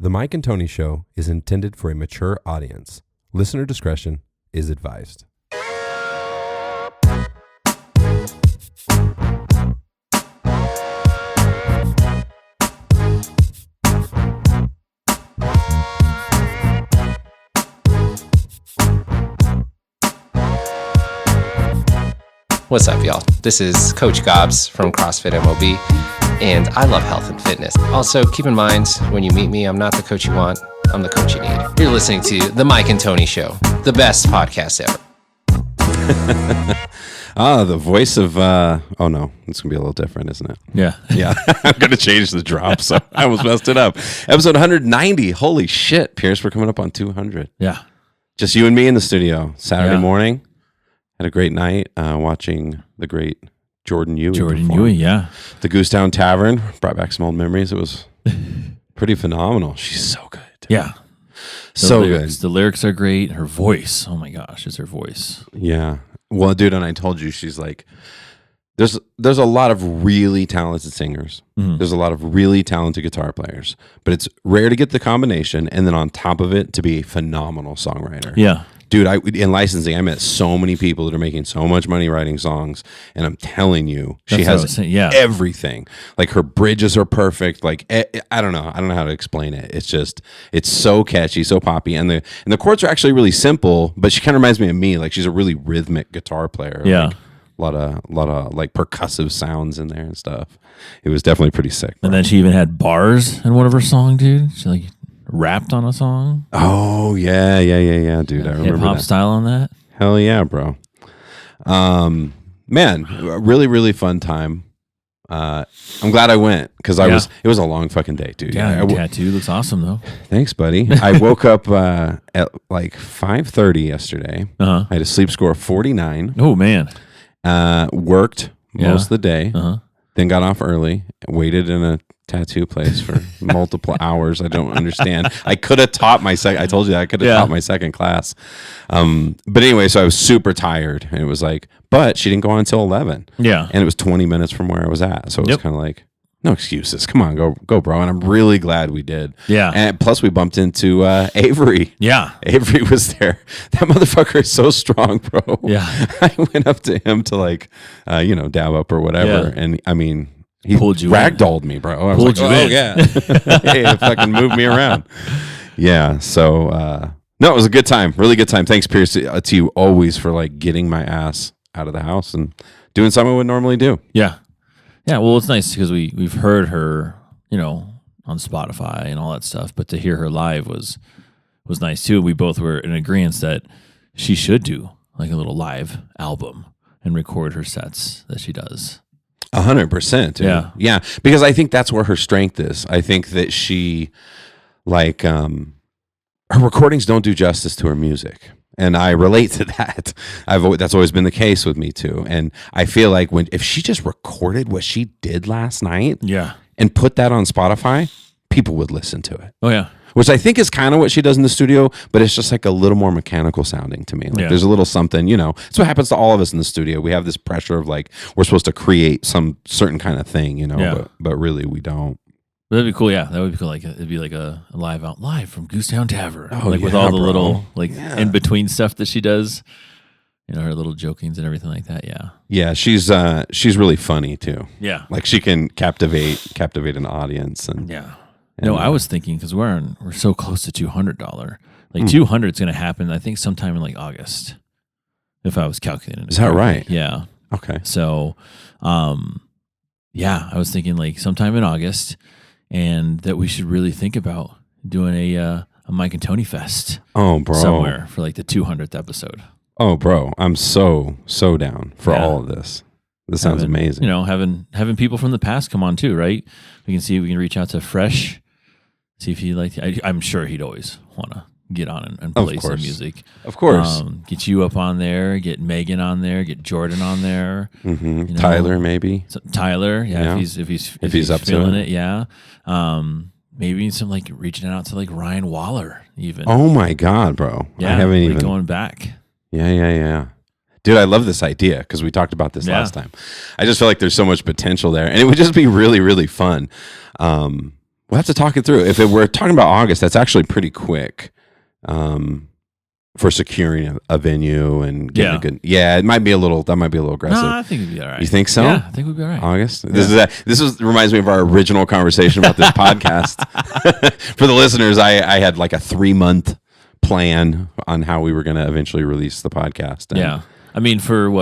The Mike and Tony Show is intended for a mature audience. Listener discretion is advised. What's up, y'all? This is Coach Gobbs from CrossFit MOB, and I love health and fitness. Also, keep in mind, when you meet me, I'm not the coach you want, I'm the coach you need. You're listening to The Mike and Tony Show, the best podcast ever. The voice of, oh no, it's going to be a little different, isn't it? Yeah. Yeah, I'm going to change the drop, so I almost messed it up. Episode 190, holy shit, Pierce, we're coming up on 200. Yeah. Just you and me in the studio, Saturday Yeah. morning. Had a great night watching the great Jordan Ewing. Yeah. The Goosetown Tavern brought back some old memories. It was pretty phenomenal. She's so good. Yeah. So lyrics, the lyrics are great. Her voice, oh my gosh, it's her voice. Yeah. Well, dude, and I told you, she's like, there's a lot of really talented singers. Mhm. There's a lot of really talented guitar players, but it's rare to get the combination, and then on top of it, to be a phenomenal songwriter. Yeah. Dude, in licensing, I met so many people that are making so much money writing songs, and I'm telling you, she has everything. Like, her bridges are perfect. Like, I don't know how to explain it. It's just, it's so catchy, so poppy, and the chords are actually really simple. But she kind of reminds me of me. Like, she's a really rhythmic guitar player. Yeah, like, a lot of like percussive sounds in there and stuff. It was definitely pretty sick. Bro. And then she even had bars in one of her songs, dude. She like rapped on a song. Oh yeah, dude. I remember hip hop that. style on that. Hell yeah, bro. Man, really, really fun time. I'm glad I went because it was a long fucking day, dude. Yeah, your tattoo looks awesome though. Thanks, buddy. I woke up at like 5:30 yesterday. Uh-huh. I had a sleep score of 49. Oh man. Worked most of the day. Uh-huh. Then got off early. Waited in a tattoo place for multiple hours. I don't understand. I could have taught my I told you I could have taught my second class. But anyway, so I was super tired, and it was like, but she didn't go on until 11. Yeah. And it was 20 minutes from where I was at. So it was kind of like, no excuses. Come on, go, bro. And I'm really glad we did. Yeah. And plus we bumped into Avery. Yeah. Avery was there. That motherfucker is so strong, bro. Yeah. I went up to him to like, dab up or whatever. Yeah. And I mean, he pulled you ragdolled me, bro. I was pulled like, you in. Yeah. Hey, it fucking moved me around. Yeah. So, no, it was a good time. Really good time. Thanks, Pierce, to you always for like getting my ass out of the house and doing something I would normally do. Yeah. Yeah. Well, it's nice because we've heard her, on Spotify and all that stuff, but to hear her live was nice too. We both were in agreement that she should do like a little live album and record her sets that she does. 100%. Yeah. Yeah. Because I think that's where her strength is. I think that she, like, her recordings don't do justice to her music. And I relate to that. That's always been the case with me too. And I feel like if she just recorded what she did last night and put that on Spotify, people would listen to it. Oh yeah. Which I think is kind of what she does in the studio, but it's just like a little more mechanical sounding to me. Like there's a little something, it's what happens to all of us in the studio. We have this pressure of like, we're supposed to create some certain kind of thing, but really we don't. That'd be cool. Yeah. That would be cool. Like it'd be like a live from Goosetown Tavern. Oh, like with all the little in between stuff that she does, her little jokings and everything like that. Yeah. Yeah. She's really funny too. Yeah. Like she can captivate an audience and yeah. No, I was thinking because we're so close to $200. Like 200 is going to happen, I think, sometime in like August. If I was calculating, is that right? Yeah. Okay. So, I was thinking like sometime in August, and that we should really think about doing a Mike and Tony Fest. Oh, bro, somewhere for like the 200th episode. Oh, bro, I'm so down for all of this. This sounds amazing. Having people from the past come on too, right? We can reach out to Fresh. See if he I'm sure he'd always want to get on and play some music. Of course. Get you up on there, get Megan on there, get Jordan on there. Mm-hmm. Tyler, maybe. Tyler, yeah. If he's up feeling to it, yeah. Maybe some like reaching out to like Ryan Waller even. Oh my God, bro. Yeah, I haven't even going back. Yeah. Dude, I love this idea because we talked about this last time. I just feel like there's so much potential there, and it would just be really, really fun. We'll have to talk it through. If we're talking about August, that's actually pretty quick for securing a venue and getting a good. Yeah, it might be a little aggressive. No, I think it'd be all right. You think so? Yeah, I think we'd be all right. August. This reminds me of our original conversation about this podcast. For the listeners, I had like a 3-month plan on how we were going to eventually release the podcast. And yeah, I mean, for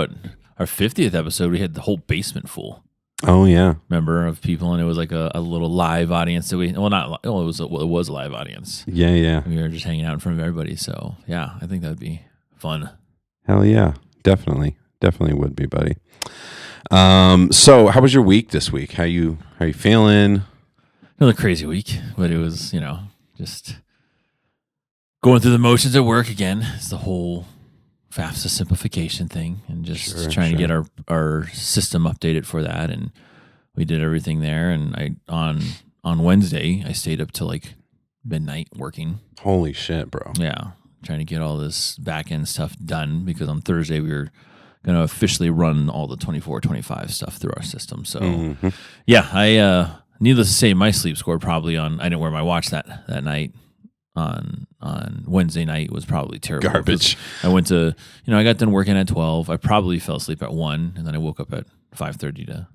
our 50th episode, we had the whole basement full. Oh yeah, member of people, and it was like a little live audience that it was a live audience. Yeah. We were just hanging out in front of everybody. So yeah, I think that'd be fun. Hell yeah, definitely would be, buddy. So how was your week this week? How you feeling? Another crazy week, but it was just going through the motions at work again. It's the whole FAFSA simplification thing, and just trying to get our system updated for that. And we did everything there. And on Wednesday, I stayed up till like midnight working. Holy shit, bro. Yeah. Trying to get all this back end stuff done, because on Thursday we were going to officially run all the 24-25 stuff through our system. So yeah, I, needless to say, my sleep score probably I didn't wear my watch that night. On Wednesday night was probably terrible. Garbage. I went to, I got done working at 12. I probably fell asleep at 1, and then I woke up at 5:30 to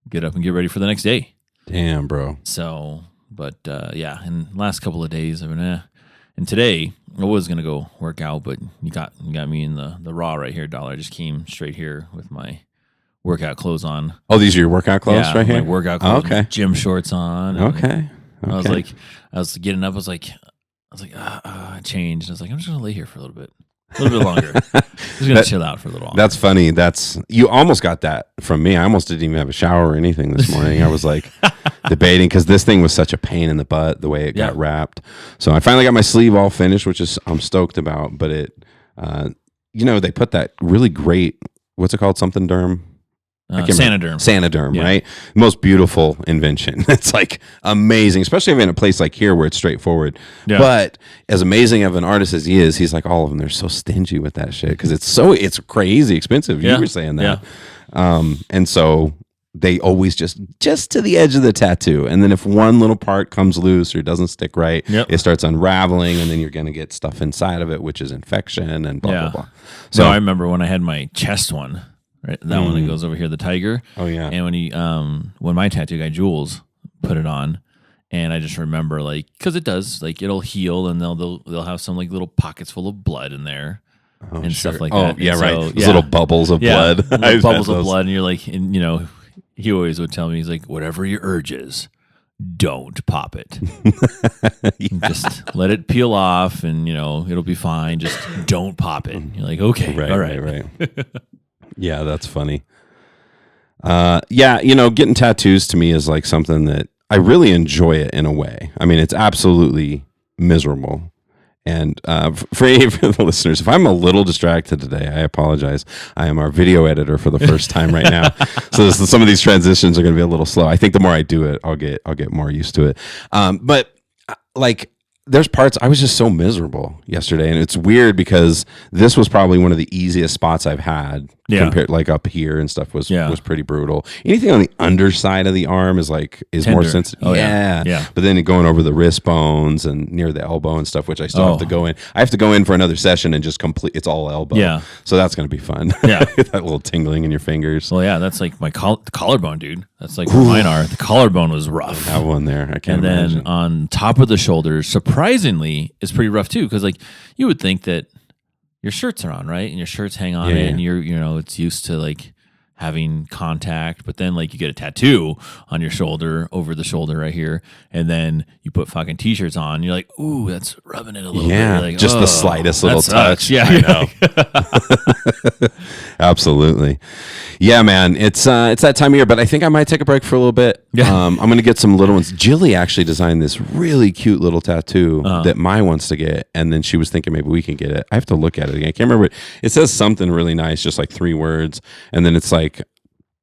get up and get ready for the next day. Damn, bro. So, but yeah, and last couple of days I've been and today I was gonna go work out, but you got me in the raw right here, dollar. I just came straight here with my workout clothes on. Oh, these are your workout clothes right here? My workout clothes. Okay. Gym shorts on. Okay. I was getting up. I was like, I changed. I was like, I'm just gonna lay here for a little bit longer. Just gonna chill out for a little longer. That's funny. You almost got that from me. I almost didn't even have a shower or anything this morning. I was like debating, because this thing was such a pain in the butt the way it got wrapped. So I finally got my sleeve all finished, which I'm stoked about. But it, they put that really great, what's it called? Something derm. Saniderm, right? Most beautiful invention. It's like amazing, especially in a place like here where it's straightforward. Yeah. But as amazing of an artist as he is, he's like all of them. They're so stingy with that shit because it's crazy expensive. You were saying that, and so they always just to the edge of the tattoo, and then if one little part comes loose or doesn't stick right, it starts unraveling, and then you're gonna get stuff inside of it, which is infection and blah blah blah. So I remember when I had my chest one. Right, that one that goes over here, the tiger. Oh yeah. And when my tattoo guy Jules put it on, and I just remember because it does it'll heal, and they'll have some little pockets full of blood in there and stuff like that. Oh yeah, and right. Those little bubbles of blood. Bubbles of blood, and you're like, and he always would tell me, he's like, whatever your urge is, don't pop it. Just let it peel off, and it'll be fine. Just don't pop it. You're like, okay, all right. Yeah, that's funny. Getting tattoos to me is like something that I really enjoy it in a way. I mean, it's absolutely miserable. And for any of the listeners, if I'm a little distracted today, I apologize. I am our video editor for the first time right now. So some of these transitions are going to be a little slow. I think the more I do it, I'll get more used to it. But there's parts I was just so miserable yesterday, and it's weird because this was probably one of the easiest spots I've had. Compared up here and stuff was pretty brutal. Anything on the underside of the arm is more sensitive. Oh, yeah. But then going over the wrist bones and near the elbow and stuff, which I still have to go in. I have to go in for another session and just complete. It's all elbow. Yeah. So that's going to be fun. Yeah. That little tingling in your fingers. Well, yeah, that's like my collarbone, dude. That's like where mine are. The collarbone was rough. I have one there. I can't imagine. And then on top of the shoulders, surprisingly, it's pretty rough too. Because you would think that your shirts are on, right? And your shirts hang on it, and you're, it's used to having contact, but then you get a tattoo on your shoulder, over the shoulder right here, and then you put fucking t-shirts on, you're like, ooh, that's rubbing it a little bit. Yeah, just the slightest little touch. Yeah, I know. Absolutely. Yeah, man, it's that time of year, but I think I might take a break for a little bit. Yeah. I'm going to get some little ones. Jilly actually designed this really cute little tattoo that Mai wants to get, and then she was thinking maybe we can get it. I have to look at it again. I can't remember. It says something really nice, just 3 words, and then it's like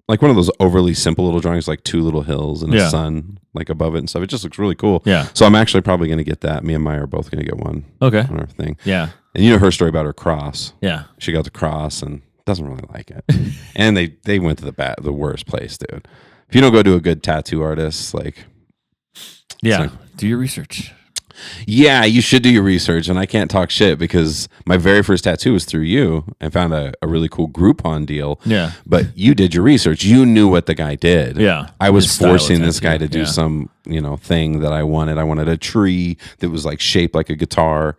one of those overly simple little drawings, 2 little hills and a sun above it and stuff. It just looks really cool. Yeah. So I'm actually probably going to get that. Me and Mai are both going to get one. Okay. On our thing. Yeah. And her story about her cross. Yeah. She got the cross and doesn't really like it. And they went to the worst place, dude. If you don't go to a good tattoo artist, Yeah. Do your research. Yeah, you should do your research, and I can't talk shit because my very first tattoo was through you. I found a really cool Groupon deal. Yeah. But you did your research. You knew what the guy did. Yeah. I was His style of forcing this guy tattoo. to do Yeah. some, thing that I wanted. I wanted a tree that was like shaped like a guitar,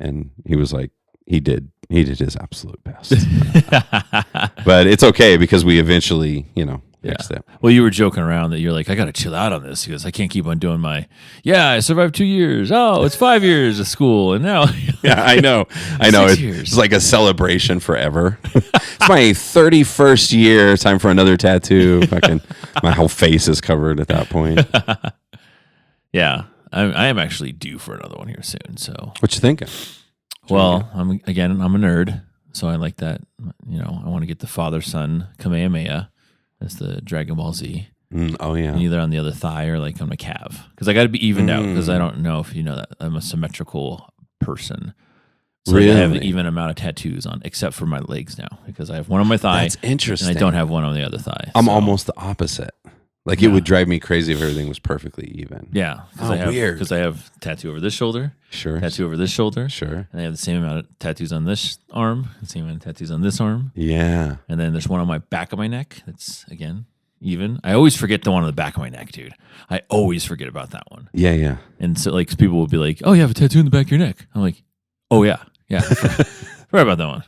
and he was like, he did his absolute best. But it's okay because we eventually, fixed it. Well, you were joking around that you're like, I got to chill out on this because I can't keep on doing I survived 2 years. Oh, it's 5 years of school. And now. Yeah, I know. 6 years. It's like a celebration forever. It's my 31st year. Time for another tattoo. Fucking, my whole face is covered at that point. Yeah. I am actually due for another one here soon. So, What you thinking? well, I'm a nerd. So I like that. I want to get the father son Kamehameha. That's the Dragon Ball Z. Oh, yeah. Either on the other thigh or like on my calf. Because I got to be evened out because I don't know if you know that I'm a symmetrical person. So I have an even amount of tattoos on, except for my legs now because I have one on my thigh. That's interesting. And I don't have one on the other thigh. I'm almost the opposite. Like, it would drive me crazy if everything was perfectly even. Yeah. Weird. Because I have tattoo over this shoulder. Sure. Tattoo over this shoulder. Sure. And I have the same amount of tattoos on this arm, the same amount of tattoos on this arm. Yeah. And then there's one on my back of my neck. That's, again, even. I always forget the one on the back of my neck, dude. I always forget about that one. Yeah, yeah. And so, like, people will be like, oh, you have a tattoo in the back of your neck. I'm like, oh, yeah. Yeah. Forgot about that one.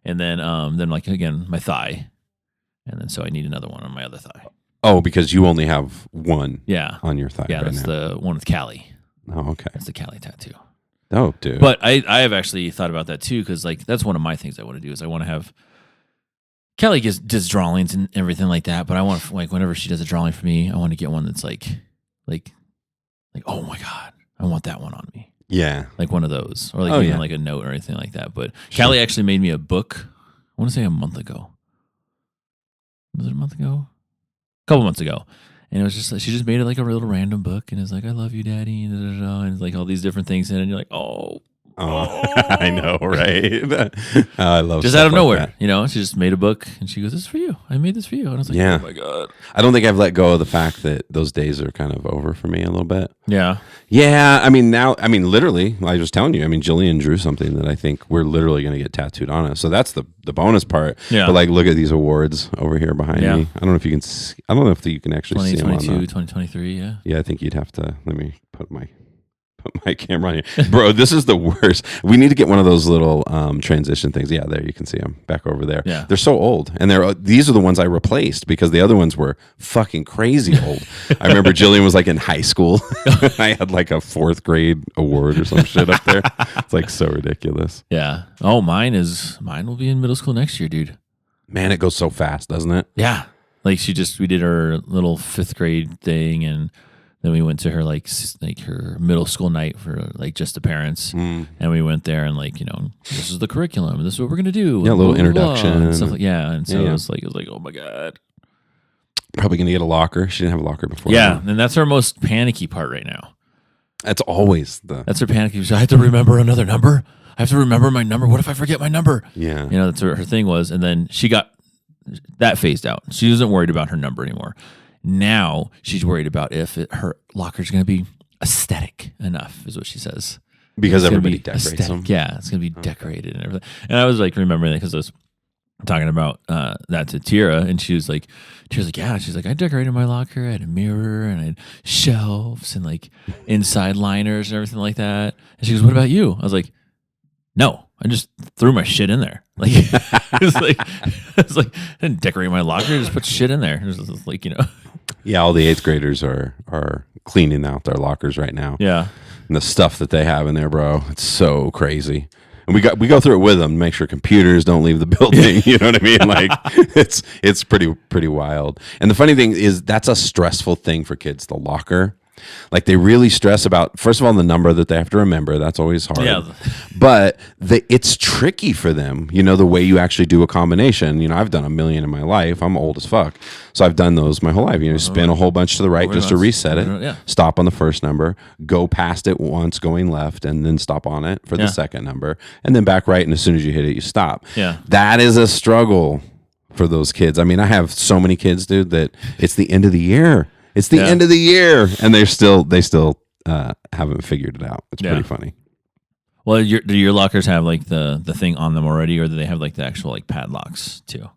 And then, like, again, my thigh. And then so I need another one on my other thigh. Oh, because you only have one Yeah. on your thigh Yeah, right that's now. the one with Cali. Oh, okay. That's the Cali tattoo. Oh, dude. But I have actually thought about that too, because like that's one of my things I want to do is I want to have Kelly does drawings and everything like that. But I want like whenever she does a drawing for me, I want to get one that's like oh my god, I want that one on me. Yeah. Like one of those, or like Oh, even yeah. like a note or anything like that. But Sure. Callie actually made me a book. I want to say a month ago. Was it a month ago? A couple months ago. And it was just like, she just made it like a little random book. And it's like, I love you, daddy. And, and it's like all these different things in it. And you're like, oh. I know, right? I love Just stuff out of like nowhere, that. she just made a book and she goes, this is for you. I made this for you. And I was like, Yeah. oh my God. I don't think I've let go of the fact that those days are kind of over for me a little bit. Yeah. Yeah, literally, I was telling you, Jillian drew something that I think we're literally going to get tattooed on us. So that's the bonus part. Yeah. But like, look at these awards over here behind Yeah. me. I don't know if you can see, I don't know if you can actually see them on 2022, the, 2023. Yeah. yeah, I think you'd have to, let me put my camera on here. Bro, this is the worst. We need to get one of those little transition things. Yeah, there you can see them back over there. Yeah. They're so old. And these are the ones I replaced because the other ones were fucking crazy old. I remember Jillian was like in high school. I had like a 4th grade award or some shit up there. It's like so ridiculous. Yeah. Oh, mine will be in middle school next year, dude. Man, it goes so fast, doesn't it? Yeah. Like we did our little 5th grade thing and then we went to her like her middle school night for like just the parents, and we went there and like this is the curriculum, this is what we're gonna do. Yeah, a little blah, blah, blah, introduction and stuff like and so Yeah. it was like oh my god. Probably gonna get a locker. She didn't have a locker before. Yeah, and that's our most panicky part right now. That's always That's her panicky. I have to remember another number. I have to remember my number. What if I forget my number? yeah. That's what her thing was, and then she got that phased out. She wasn't worried about her number anymore. Now she's worried about if her locker's going to be aesthetic enough, is what she says. Because It's gonna everybody be decorates aesthetic. them. Yeah, it's going to be decorated and everything. And I was like remembering that because I was talking about that to Tira, and she was like, yeah. She's like, I decorated my locker. I had a mirror and I had shelves and like inside liners and everything like that. And she goes, what about you? I was like, no. I just threw my shit in there. Like it's like I didn't decorate my locker. I just put shit in there. It was like Yeah, all the 8th graders are cleaning out their lockers right now. Yeah. And the stuff that they have in there, bro, it's so crazy. And we go through it with them to make sure computers don't leave the building. You know what I mean? Like it's pretty wild. And the funny thing is that's a stressful thing for kids, the locker. Like they really stress about, first of all, the number that they have to remember. That's always hard. Yeah. But it's tricky for them, the way you actually do a combination. I've done a million in my life. I'm old as fuck. So I've done those my whole life. Spin a whole bunch to the right just to reset it. Yeah. Stop on the first number, go past it once going left, and then stop on it for the second number, and then back right. And as soon as you hit it, you stop. Yeah. That is a struggle for those kids. I have so many kids, dude, that it's the end of the year. It's the end of the year, and they still haven't figured it out. It's pretty funny. Well, do your lockers have like the thing on them already, or do they have like the actual like padlocks too?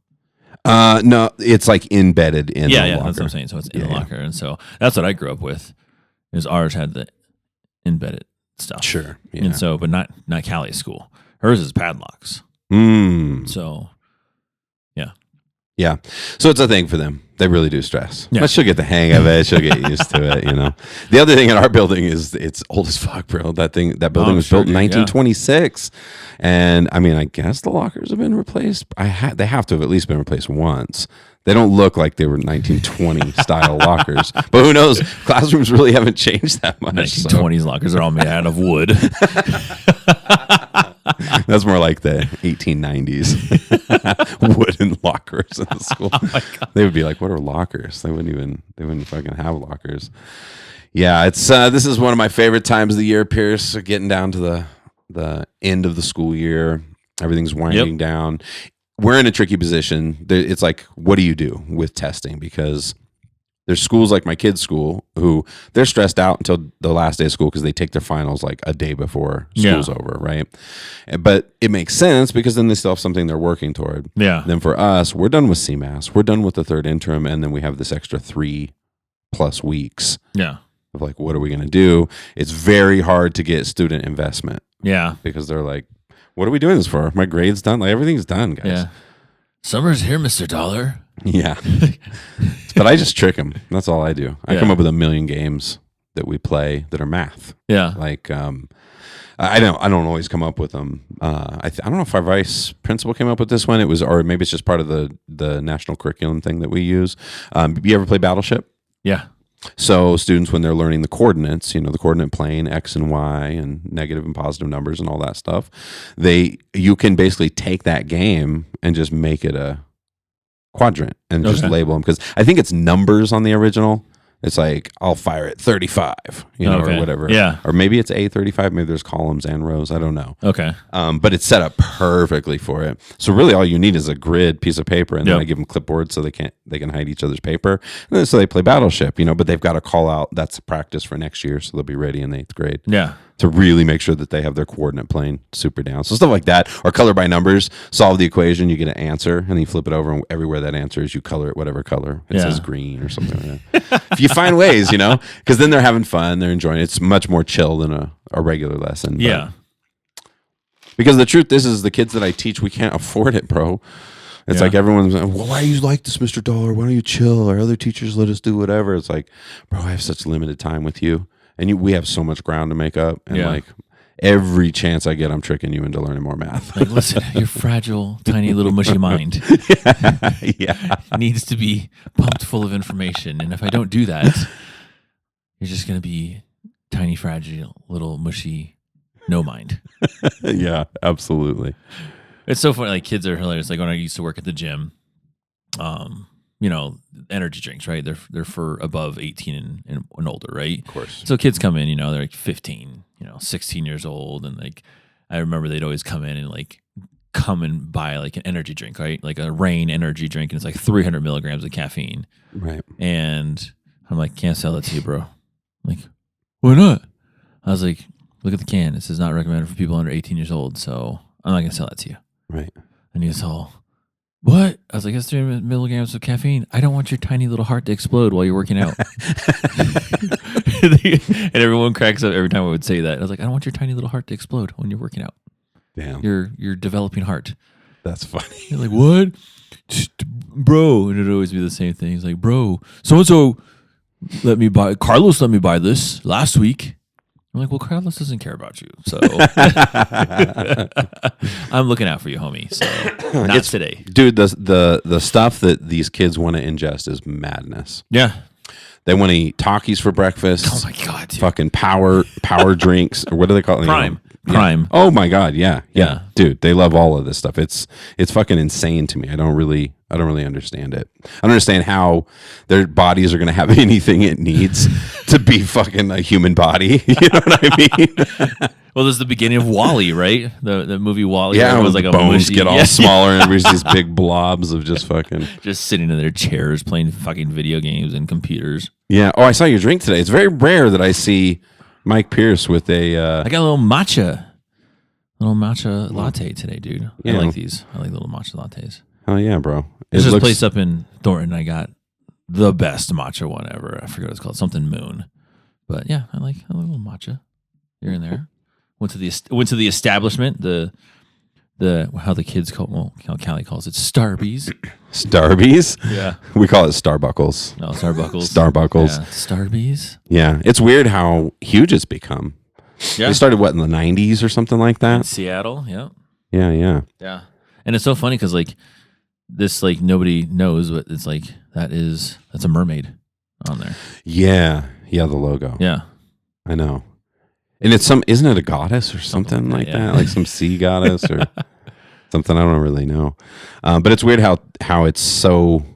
No, it's like embedded in the locker. That's what I'm saying. So it's in the locker, and so that's what I grew up with. Is ours had the embedded stuff. Sure, yeah. And so, but not Callie's school. Hers is padlocks. So, yeah. So it's a thing for them. They really do stress. Yeah. But she'll get the hang of it. She'll get used to it. The other thing in our building is it's old as fuck, bro. That building was built in 1926, and I mean, I guess the lockers have been replaced. They have to have at least been replaced once. They don't look like they were 1920 style lockers, but who knows? Classrooms really haven't changed that much. 1920s lockers are all made out of wood. That's more like the 1890s wooden lockers in the school. They would be like, "What are lockers?" They wouldn't fucking have lockers. Yeah, it's this is one of my favorite times of the year, Pierce. Getting down to the end of the school year, everything's winding down. We're in a tricky position. It's like, what do you do with testing? Because there's schools like my kids' school who they're stressed out until the last day of school because they take their finals like a day before school's over, right? But it makes sense because then they still have something they're working toward. Yeah. Then for us, we're done with CMAS. We're done with the third interim, and then we have this extra 3+ weeks. Yeah. Of like, what are we going to do? It's very hard to get student investment. Yeah. Because they're like, what are we doing this for? My grade's done. Like everything's done, guys. Yeah. Summer's here, Mr. Dollar. Yeah. But I just trick them. That's all I do. I come up with a million games that we play that are math. Yeah. Like, I don't always come up with them. I don't know if our vice principal came up with this one. Or maybe it's just part of the national curriculum thing that we use. You ever play Battleship? Yeah. So students, when they're learning the coordinates, the coordinate plane, X and Y, and negative and positive numbers and all that stuff, you can basically take that game and just make it a quadrant and just label them. Because I think it's numbers on the original. It's like, I'll fire at 35, or whatever. Yeah. Or maybe it's A35. Maybe there's columns and rows. I don't know. Okay. But it's set up perfectly for it. So really all you need is a grid piece of paper, and then I give them clipboards so they can hide each other's paper. And then so they play Battleship, but they've got to call out, that's practice for next year, so they'll be ready in the 8th grade. Yeah. To really make sure that they have their coordinate plane super down. So stuff like that, or color by numbers, solve the equation, you get an answer, and then you flip it over, and everywhere that answer is, you color it whatever color. It says green or something like that. If you find ways, because then they're having fun, they're enjoying it. It's much more chill than a regular lesson. Yeah. Because the truth is the kids that I teach, we can't afford it, bro. It's like everyone's like, well, why are you like this, Mr. Dollar? Why don't you chill? Our other teachers let us do whatever. It's like, bro, I have such limited time with you. And we have so much ground to make up. And like every chance I get, I'm tricking you into learning more math. Like, listen, your fragile, tiny little mushy mind needs to be pumped full of information. And if I don't do that, you're just going to be tiny, fragile, little mushy, no mind. Yeah, absolutely. It's so funny. Like, kids are hilarious. Like, when I used to work at the gym, energy drinks, right? They're for above 18 and older, right? Of course. So kids come in, they're like 15, 16 years old. And like, I remember they'd always come in and like come and buy like an energy drink, right? Like a Rain energy drink. And it's like 300 milligrams of caffeine. Right. And I'm like, can't sell it to you, bro. I'm like, why not? I was like, look at the can. It says not recommended for people under 18 years old. So I'm not going to sell that to you. Right. And he's all, what? I was like, that's 300 milligrams of caffeine. I don't want your tiny little heart to explode while you're working out. And everyone cracks up every time I would say that. I was like, I don't want your tiny little heart to explode when you're working out. Damn. Your developing heart. That's funny. You're like, what? Bro. And it'd always be the same thing. He's like, bro, so-and-so Carlos let me buy this last week. I'm like, well, Carlos doesn't care about you, so I'm looking out for you, homie. So not today, dude. The stuff that these kids want to ingest is madness. Yeah, they want to eat Takis for breakfast. Oh my god, dude. Fucking power drinks, or what do they call it? Prime. Yeah. Prime. Oh my god, yeah, dude. They love all of this stuff. It's fucking insane to me. I don't really understand it. I don't understand how their bodies are going to have anything it needs to be fucking a human body. You know what I mean? Well, this is the beginning of WALL-E, right? The movie WALL-E. Yeah, it was like a bones mushy, get all smaller and there's these big blobs of just fucking just sitting in their chairs playing fucking video games and computers. Yeah. Oh, I saw your drink today. It's very rare that I see Mike Pierce with a. I got a little matcha latte today, dude. Yeah. I like these. I like little matcha lattes. Oh yeah, bro. There's this place up in Thornton. I got the best matcha one ever. I forget what it's called. Something Moon. But yeah, I like a little matcha here and there. Went to the establishment. The how the kids call, well, how Callie calls it, Starbies. Starbies? Yeah. We call it Starbuckles. No, Starbuckles. Starbuckles. Yeah. Starbies. Yeah. It's weird how huge it's become. Yeah. They started, what, in the 90s or something like In that? Seattle. Yeah. Yeah, yeah. Yeah. And it's so funny because, like, this, like, nobody knows, but it's like, that's a mermaid on there. Yeah. Yeah, the logo. Yeah. I know. And isn't it a goddess or something like that? Like some sea goddess or something. I don't really know. But it's weird how it's so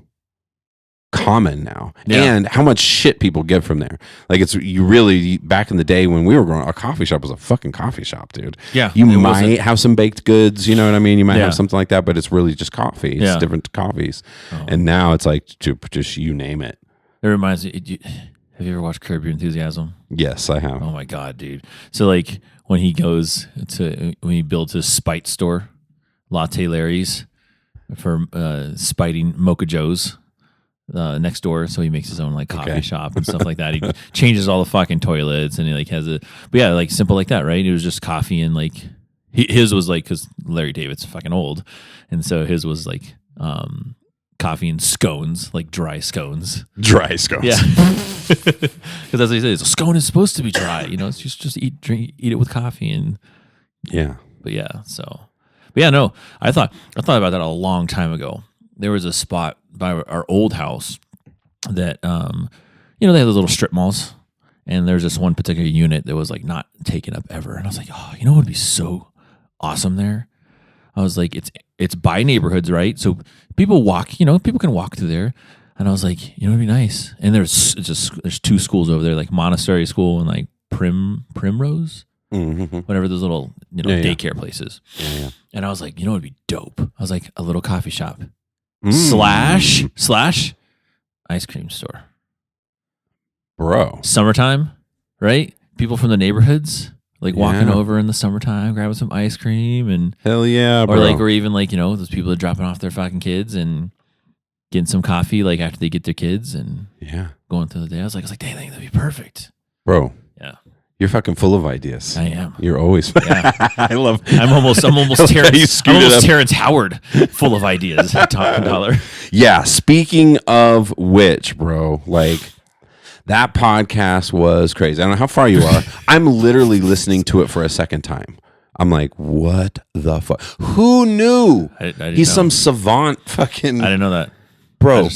common now, and how much shit people get from there. Like back in the day when we were growing up, a coffee shop was a fucking coffee shop, dude. Yeah. You might have some baked goods, you know what I mean? You might have something like that, but it's really just coffee. It's different coffees. Oh. And now it's like just you name it. It reminds me, have you ever watched Curb Your Enthusiasm? Yes, I have. Oh my God, dude. So like when he builds his spite store, Latte Larry's, for spiting Mocha Joe's next door. So he makes his own like coffee shop and stuff like that. He changes all the fucking toilets and he like has but yeah, like simple like that, right? It was just coffee and like his was like, because Larry David's fucking old. And so his was like coffee and scones, like dry scones. Dry scones. Yeah. Because as they say, a scone is supposed to be dry. You know, it's just eat it with coffee and yeah. But yeah, no. I thought about that a long time ago. There was a spot by our old house that they had those little strip malls, and there's this one particular unit that was like not taken up ever. And I was like, oh, what would be so awesome there? I was like, it's by neighborhoods, right? So people can walk through there. And I was like, it'd be nice. And there's two schools over there, like Montessori School and like Primrose, whatever those little daycare places. Yeah. And I was like, it'd be dope. I was like, a little coffee shop slash ice cream store, bro. Summertime, right? People from the neighborhoods like walking over in the summertime, grabbing some ice cream and hell yeah, bro. Or even those people that are dropping off their fucking kids and getting some coffee like after they get their kids and going through the day. I was like, dang, that'd be perfect, bro. Yeah, you're fucking full of ideas. I am. You're always. I'm almost Terrence Howard, full of ideas. $1. Yeah. Speaking of which, bro, like that podcast was crazy. I don't know how far you are. I'm literally listening to it for a second time. I'm like, what the fuck? Who knew? I didn't He's know. some savant fucking. I didn't know that, bro.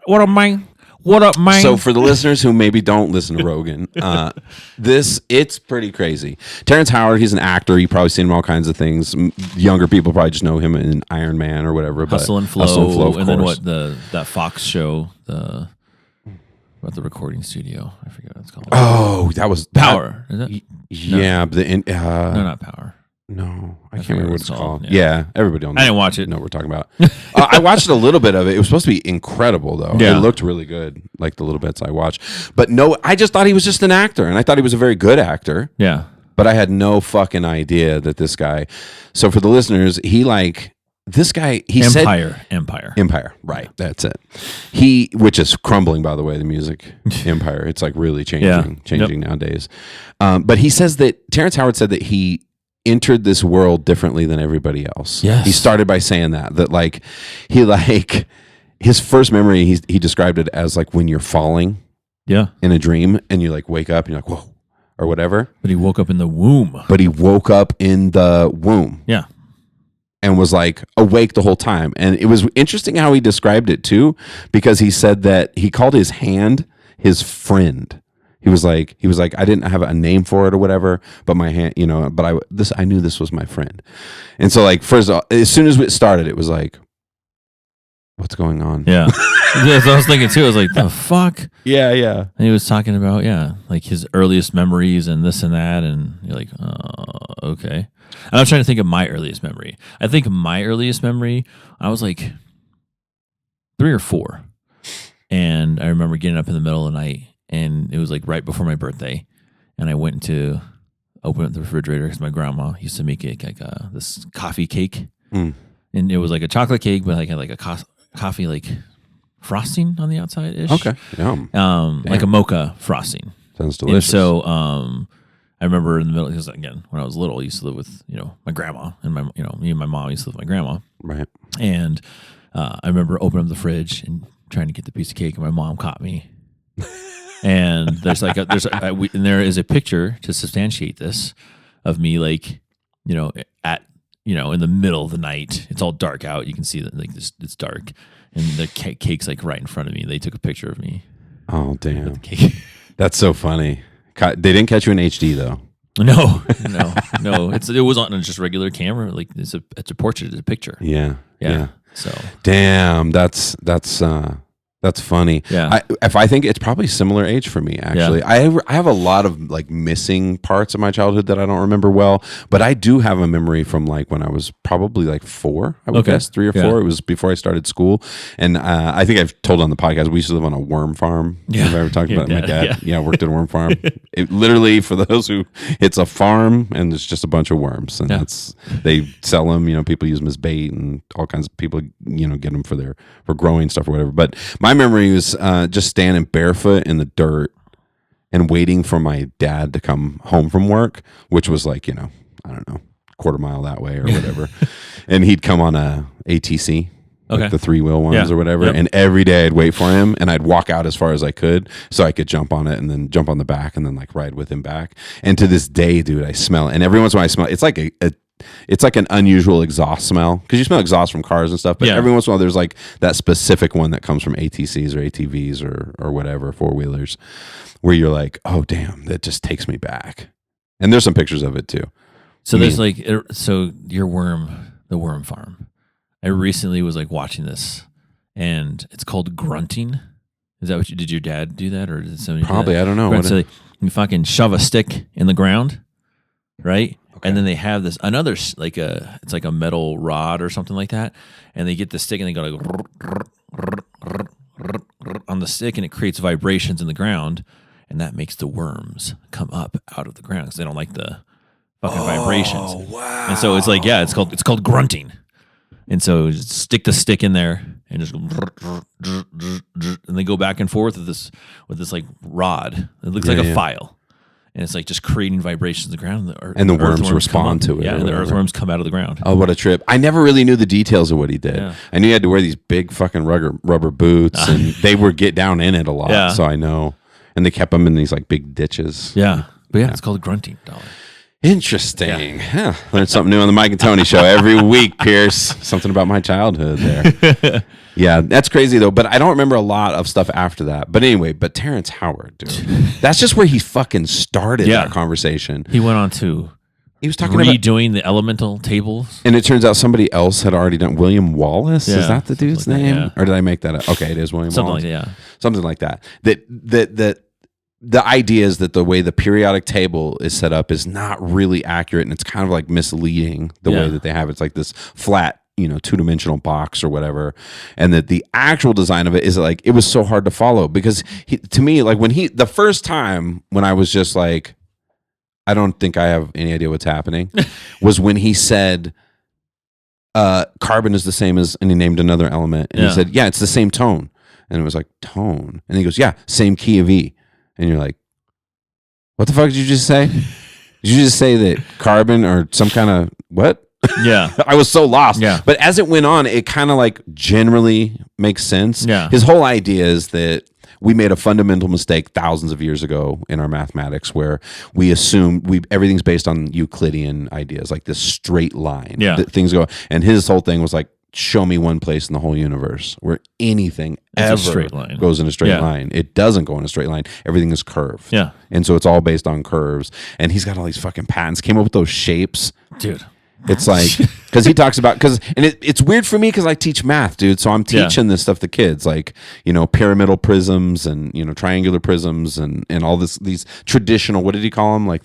What up, man? What up, man? So for the listeners who maybe don't listen to Rogan, it's pretty crazy. Terrence Howard, he's an actor. You've probably seen him in all kinds of things. Younger people probably just know him in Iron Man or whatever. Hustle and Flow, of and course. then that Fox show, the recording studio. I forget what it's called. Oh, that was Power. Is it? Yeah, No, not Power. No, I can't remember what it's called. Yeah. Yeah, everybody on. I didn't watch it. Know what we're talking about. I watched a little bit of it. It was supposed to be incredible, though. Yeah. It looked really good, like the little bits I watched. But no, I just thought he was just an actor, and I thought he was a very good actor. Yeah. But I had no fucking idea that this guy. So for the listeners, this guy, he Empire. said Empire, right? That's it. Which is crumbling, by the way. The music Empire, it's like really changing nowadays. But he says that Terrence Howard said that he entered this world differently than everybody else. Yes. He started by saying that like his first memory, he described it as like when you're falling in a dream and you like wake up and you're like, whoa, or whatever. But he woke up in the womb. Yeah. And was like awake the whole time. And it was interesting how he described it too, because he said that he called his hand his friend. He was like, I didn't have a name for it or whatever, but my hand, but I knew this was my friend. And so like, first of all, as soon as it started, it was like, what's going on? Yeah. That's what I was thinking too. I was like, the fuck? Yeah. And he was talking about, like his earliest memories and this and that. And you're like, okay. And I'm trying to think of my earliest memory. I think my earliest memory, I was like 3 or 4. And I remember getting up in the middle of the night, and it was like right before my birthday. and I went to open up the refrigerator because my grandma used to make it like this coffee cake, and it was like a chocolate cake, but like a coffee like frosting on the outside ish. Okay, yum. Like a mocha frosting. Sounds delicious. And so I remember in the middle, because again, when I was little, I used to live with my grandma, and me and my mom used to live with my grandma. Right. And I remember opening up the fridge and trying to get the piece of cake, and my mom caught me. And there is a picture to substantiate this of me, like, in the middle of the night. It's all dark out. You can see that it's dark, and the cake's like right in front of me. They took a picture of me. Oh damn! With the cake. That's so funny. They didn't catch you in HD though. No. It was on just regular camera. Like it's a portrait, it's a picture. Yeah. So damn, that's funny. Yeah. I think it's probably similar age for me actually. Yeah. I have a lot of like missing parts of my childhood that I don't remember well, but I do have a memory from like when I was probably like 4, I would guess 3 or 4. Yeah. It was before I started school, and I think I've told on the podcast we used to live on a worm farm. Yeah. Have I ever talked about it? My dad? Yeah. Worked at a worm farm. It literally, for those who, it's a farm and it's just a bunch of worms, and they sell them. People use them as bait, and all kinds of people get them for growing stuff or whatever. But my memory was just standing barefoot in the dirt and waiting for my dad to come home from work, which was like, I don't know, quarter mile that way or whatever. And he'd come on a ATC, like the 3-wheel ones or whatever. Yep. And every day I'd wait for him, and I'd walk out as far as I could so I could jump on it and then jump on the back and then like ride with him back. And to this day, dude, I smell it. And every once in a while I smell it. It's like it's like an unusual exhaust smell, because you smell exhaust from cars and stuff, but every once in a while there's like that specific one that comes from ATCs or ATVs or whatever, 4-wheelers, where you're like, oh damn, that just takes me back. And there's some pictures of it too. So there's like, your the worm farm. I recently was like watching this, and it's called grunting. Is that did your dad do that, or did somebody probably do that? I don't know. So you fucking shove a stick in the ground, right? Okay. And then they have this another it's like a metal rod or something like that, and they get the stick and they go like on the stick, and it creates vibrations in the ground, and that makes the worms come up out of the ground because they don't like the fucking vibrations. Wow! And so it's like it's called grunting, and so just stick the stick in there and just go, and they go back and forth with this like rod. It looks like a file. And it's like just creating vibrations in the ground. And the worms respond to it. Yeah, and the earthworms come out of the ground. Oh, what a trip. I never really knew the details of what he did. Yeah. I knew he had to wear these big fucking rubber boots, and they would get down in it a lot. Yeah. So I know. And they kept him in these like big ditches. Yeah. But it's called grunting, Dollar. Interesting. Yeah. Learned something new on the Mike and Tony show every week, Pierce. Something about my childhood there. Yeah, that's crazy though. But I don't remember a lot of stuff after that. But anyway, Terrence Howard, dude. That's just where he fucking started that conversation. He went on to he was talking redoing the elemental tables. And it turns out somebody else had already done William Wallace. Yeah, is that the dude's name? That, or did I make that up? Okay, it is William Wallace. Something like that. That the idea is that the way the periodic table is set up is not really accurate, and it's kind of like misleading the way that they have it. It's like this flat, 2-dimensional box or whatever, and that the actual design of it is like, it was so hard to follow, because to me, like the first time when I was just like, I don't think I have any idea what's happening, was when he said carbon is the same as, and he named another element, and he said, yeah, it's the same tone, and it was like, tone, and he goes, yeah, same key of E. And you're like, what the fuck did you just say? Did you just say that carbon or some kind of what? Yeah. I was so lost. Yeah. But as it went on, it kind of like generally makes sense. Yeah. His whole idea is that we made a fundamental mistake thousands of years ago in our mathematics, where we assume everything's based on Euclidean ideas, like this straight line. Yeah. That things go. And his whole thing was like, show me one place in the whole universe where anything ever goes in a straight line. It doesn't go in a straight line. Everything is curved. Yeah. And so it's all based on curves. And he's got all these fucking patents, came up with those shapes. Dude. It's like, because he talks about, it's weird for me because I teach math, dude. So I'm teaching this stuff to kids, like, pyramidal prisms and, triangular prisms and all these traditional, what did he call them? Like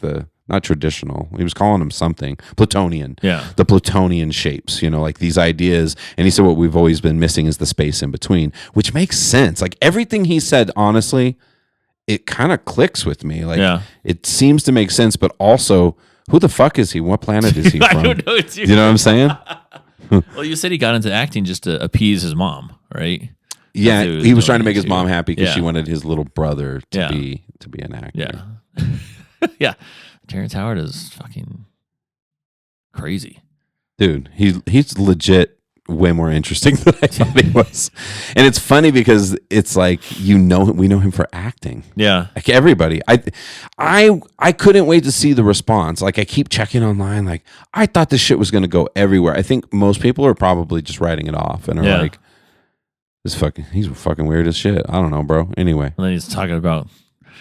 not traditional. He was calling them something. Plutonian. Yeah. The Plutonian shapes, like these ideas. And he said what we've always been missing is the space in between, which makes sense. Like everything he said, honestly, it kind of clicks with me. Like Yeah. it seems to make sense, but also who the fuck is he? What planet is he from? I don't know. Dude. You know what I'm saying? Well, you said he got into acting just to appease his mom, right? Yeah, That's what he was trying to doing make his too. mom happy because Yeah. she wanted his little brother to Yeah. be an actor. Yeah. Yeah. Terrence Howard is fucking crazy. Dude, he's legit way more interesting than I thought he was. And it's funny because it's like we know him for acting. Yeah. Like everybody. I couldn't wait to see the response. Like I keep checking online, like I thought this shit was gonna go everywhere. I think most people are probably just writing it off and are Yeah. like, he's fucking weird as shit. I don't know, bro. Anyway. And then he's talking about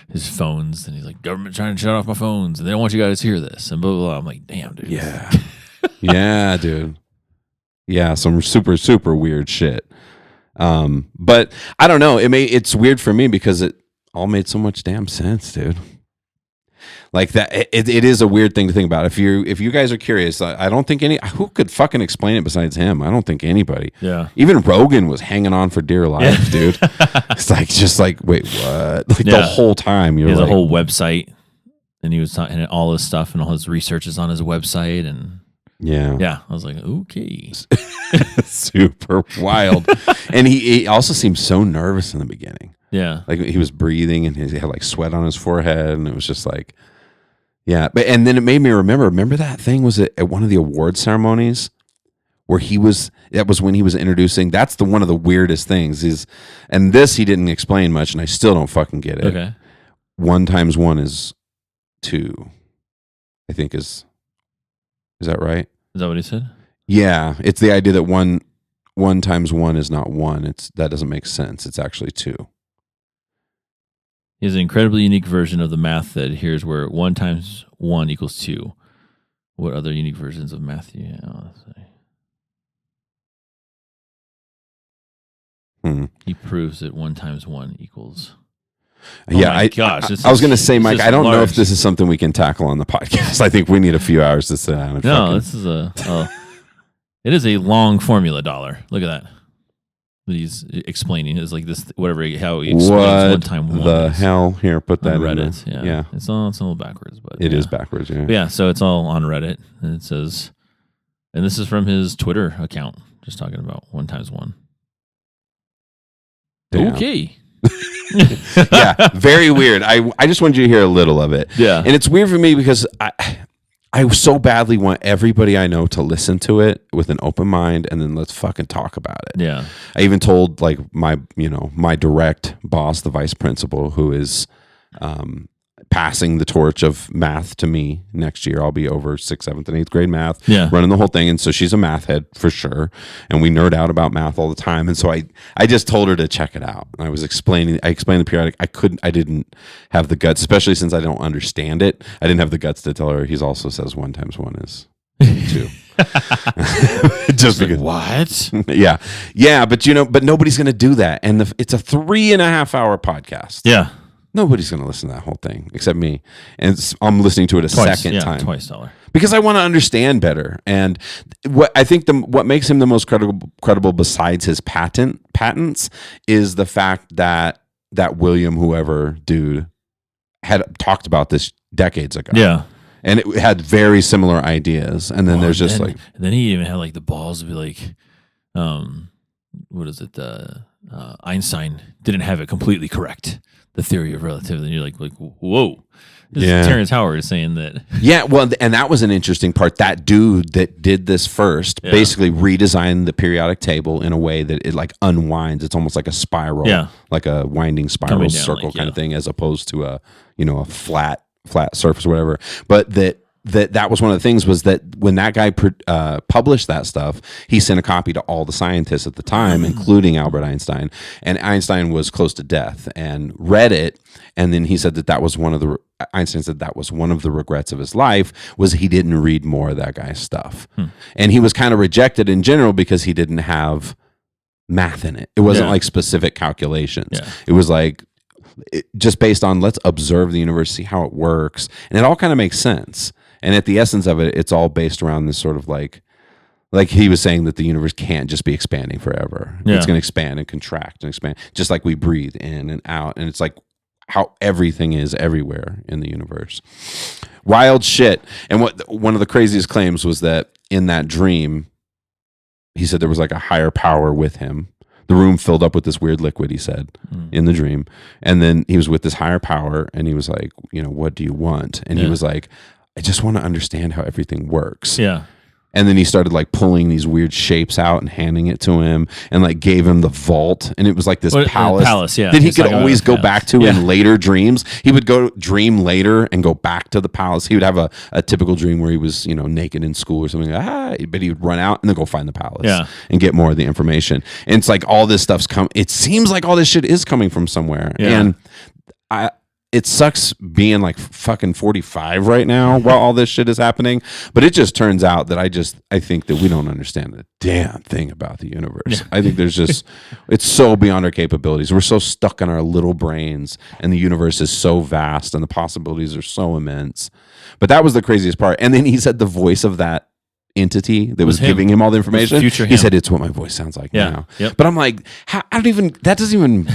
his phones and he's like, government trying to shut off my phones and they don't want you guys to hear this and blah, blah, blah. I'm like, damn, dude. Yeah. Yeah, dude. Yeah, some super, super weird shit. But I don't know. It's weird for me because it all made so much damn sense, dude. Like that, it is a weird thing to think about. If you guys are curious, I don't think who could fucking explain it besides him. I don't think anybody. Yeah. Even Rogan was hanging on for dear life, dude. It's just like, wait, what? Like the whole time He you're has like, a whole website and he was talking all his stuff and all his research is on his website and yeah, I was like, okay. super wild. And he also seemed so nervous in the beginning. Yeah. Like he was breathing and he had like sweat on his forehead and it was just like, yeah. But and then it made me remember that thing was at one of the award ceremonies where that was when he was introducing, that's one of the weirdest things and this he didn't explain much and I still don't fucking get it. Okay. 1 × 1 is 2, I think is that right? Is that what he said? Yeah. It's the idea that 1 × 1 is not 1. That doesn't make sense. It's actually 2. He has an incredibly unique version of the math that here's where 1 × 1 = 2. What other unique versions of math do you have? He proves that 1 × 1 equals. Yeah, my gosh! I was going to say, Mike, this I don't know large. if this is something we can tackle on the podcast. I think we need a few hours to sit down and No, this is it is a long formula dollar. Look at that. That he's explaining is like this, whatever, how he explains what 1 × 1 the is hell? Here, put that on in Reddit. there. Yeah. It's a little backwards, but It is backwards, yeah. But yeah, so it's all on Reddit and it says, and this is from his Twitter account, just talking about 1 × 1. Damn. Okay. Yeah, very weird. I just wanted you to hear a little of it. Yeah. And it's weird for me because I so badly want everybody I know to listen to it with an open mind and then let's fucking talk about it. Yeah. I even told like my direct boss, the vice principal, who is passing the torch of math to me next year. I'll be over 6th, 7th, and 8th grade math, running the whole thing. And so she's a math head for sure. And we nerd out about math all the time. And so I just told her to check it out. And I explained the periodic. I didn't have the guts, especially since I don't understand it. I didn't have the guts to tell her he also says 1 × 1 is 2. Just because. What? Yeah. But nobody's going to do that. And it's a 3.5 hour podcast. Yeah. Nobody's going to listen to that whole thing except me. And I'm listening to it second time. Twice dollar. Because I want to understand better. And what I think what makes him the most credible besides his patents is the fact that William whoever dude had talked about this decades ago. Yeah. And it had very similar ideas. And then there's just and then he even had like the balls to be like, what is it? Einstein didn't have it completely correct. The theory of relativity. And you're like, whoa. This is Terrence Howard is saying that. Yeah, well, and that was an interesting part. That dude that did this first basically redesigned the periodic table in a way that it like unwinds. It's almost like a spiral, like a winding spiral circle kind of thing, as opposed to a flat surface or whatever. But that was one of the things was that when that guy published that stuff, he sent a copy to all the scientists at the time, including Albert Einstein. And Einstein was close to death and read it. And then he said Einstein said that was one of the regrets of his life was he didn't read more of that guy's stuff. And he was kind of rejected in general because he didn't have math in it. It wasn't like specific calculations. Yeah. It was like, just based on let's observe the universe, see how it works. And it all kind of makes sense. And at the essence of it, it's all based around this sort of like he was saying that the universe can't just be expanding forever. Yeah. It's going to expand and contract and expand, just like we breathe in and out. And it's like, how everything is everywhere in the universe. Wild shit. And one of the craziest claims was that in that dream, he said there was like a higher power with him. The room filled up with this weird liquid, he said, in the dream. And then he was with this higher power, and he was like, what do you want? And he was like, I just want to understand how everything works. Yeah. And then he started like pulling these weird shapes out and handing it to him, and like gave him the vault. And it was like this palace yeah. that he It's could like always go back to Yeah. in later dreams. He would go dream later and go back to the palace. He would have a typical dream where he was, naked in school or something. But he would run out and then go find the palace and get more of the information. And it's like all this stuff's it seems like all this shit is coming from somewhere. Yeah. And it sucks being like fucking 45 right now while all this shit is happening. But it just turns out that I think that we don't understand a damn thing about the universe. Yeah. I think there's just, it's so beyond our capabilities. We're so stuck in our little brains, and the universe is so vast and the possibilities are so immense. But that was the craziest part. And then he said the voice of that entity that was giving him all the information. Future he him. said, it's what my voice sounds like now. Yep. But I'm like, that doesn't even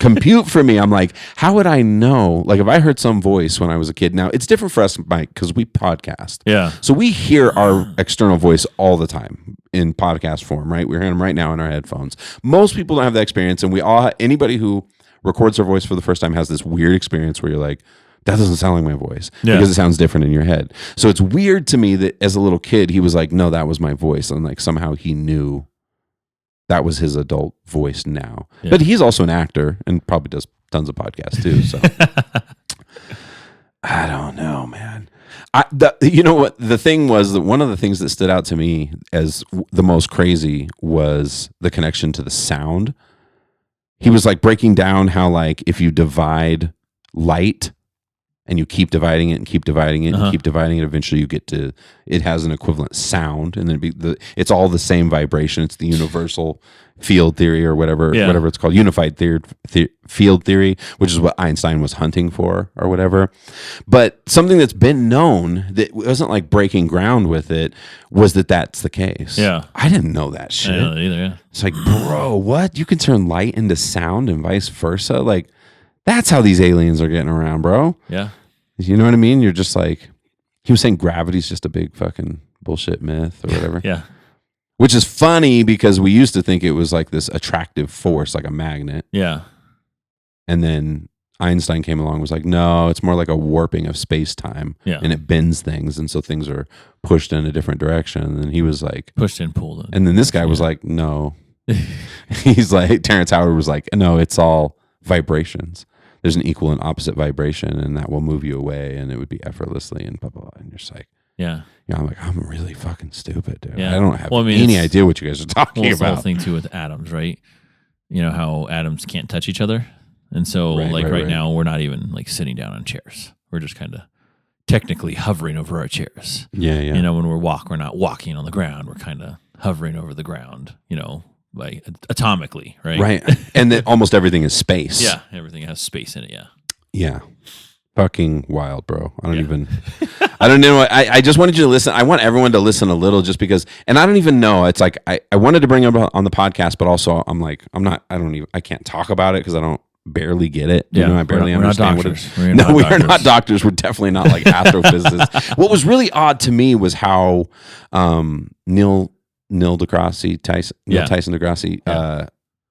compute for me. I'm like, how would I know? Like if I heard some voice when I was a kid, now it's different for us, Mike, because we podcast. Yeah. So we hear our external voice all the time in podcast form, right? We're hearing them right now in our headphones. Most people don't have that experience. And anybody who records their voice for the first time has this weird experience where you're like, that doesn't sound like my voice because it sounds different in your head. So it's weird to me that as a little kid, he was like, no, that was my voice. And like somehow he knew that was his adult voice now. Yeah. But he's also an actor and probably does tons of podcasts too. So I don't know, man. You know what? The thing was that one of the things that stood out to me as the most crazy was the connection to the sound. He was like breaking down how like if you divide light and you keep dividing it and keep dividing it and keep dividing it, eventually you get to, it has an equivalent sound, and then it's all the same vibration. It's the universal field theory or whatever it's called, unified field theory, which is what Einstein was hunting for or whatever. But something that's been known that wasn't like breaking ground with it was that that's the case. Yeah. I didn't know that shit. I didn't know that either, yeah. It's like, bro, what? You can turn light into sound and vice versa? Like, that's how these aliens are getting around, bro. Yeah. You know what I mean? You're just like, he was saying gravity's just a big fucking bullshit myth or whatever. Yeah. Which is funny because we used to think it was like this attractive force, like a magnet. Yeah. And then Einstein came along and was like, no, it's more like a warping of space-time. Yeah. And it bends things. And so things are pushed in a different direction. And then he was like... pushed and pulled. And then this guy was like, no. He's like, Terrence Howard was like, no, it's all vibrations. There's an equal and opposite vibration, and that will move you away, and it would be effortlessly, and blah, blah, blah. And you're just like... Yeah. I'm like, I'm really fucking stupid, dude. Yeah. I don't have any idea what you guys are talking it's about. the whole thing too with atoms, right? You know how atoms can't touch each other, and so right now we're not even like sitting down on chairs. We're just kind of technically hovering over our chairs. Yeah, yeah. You know, when we're not walking on the ground. We're kind of hovering over the ground. You know, like atomically, right? Right. And then almost everything is space. Yeah, everything has space in it. Yeah. Yeah. Fucking wild, bro. I don't know. I just wanted you to listen. I want everyone to listen a little just because, and I don't even know. It's like, I wanted to bring it up on the podcast, but also I'm like, I can't talk about it because I don't barely get it. You know, I barely understand what it is. No, we are not doctors. We're definitely not like astrophysicists. What was really odd to me was how Neil Tyson deGrasse,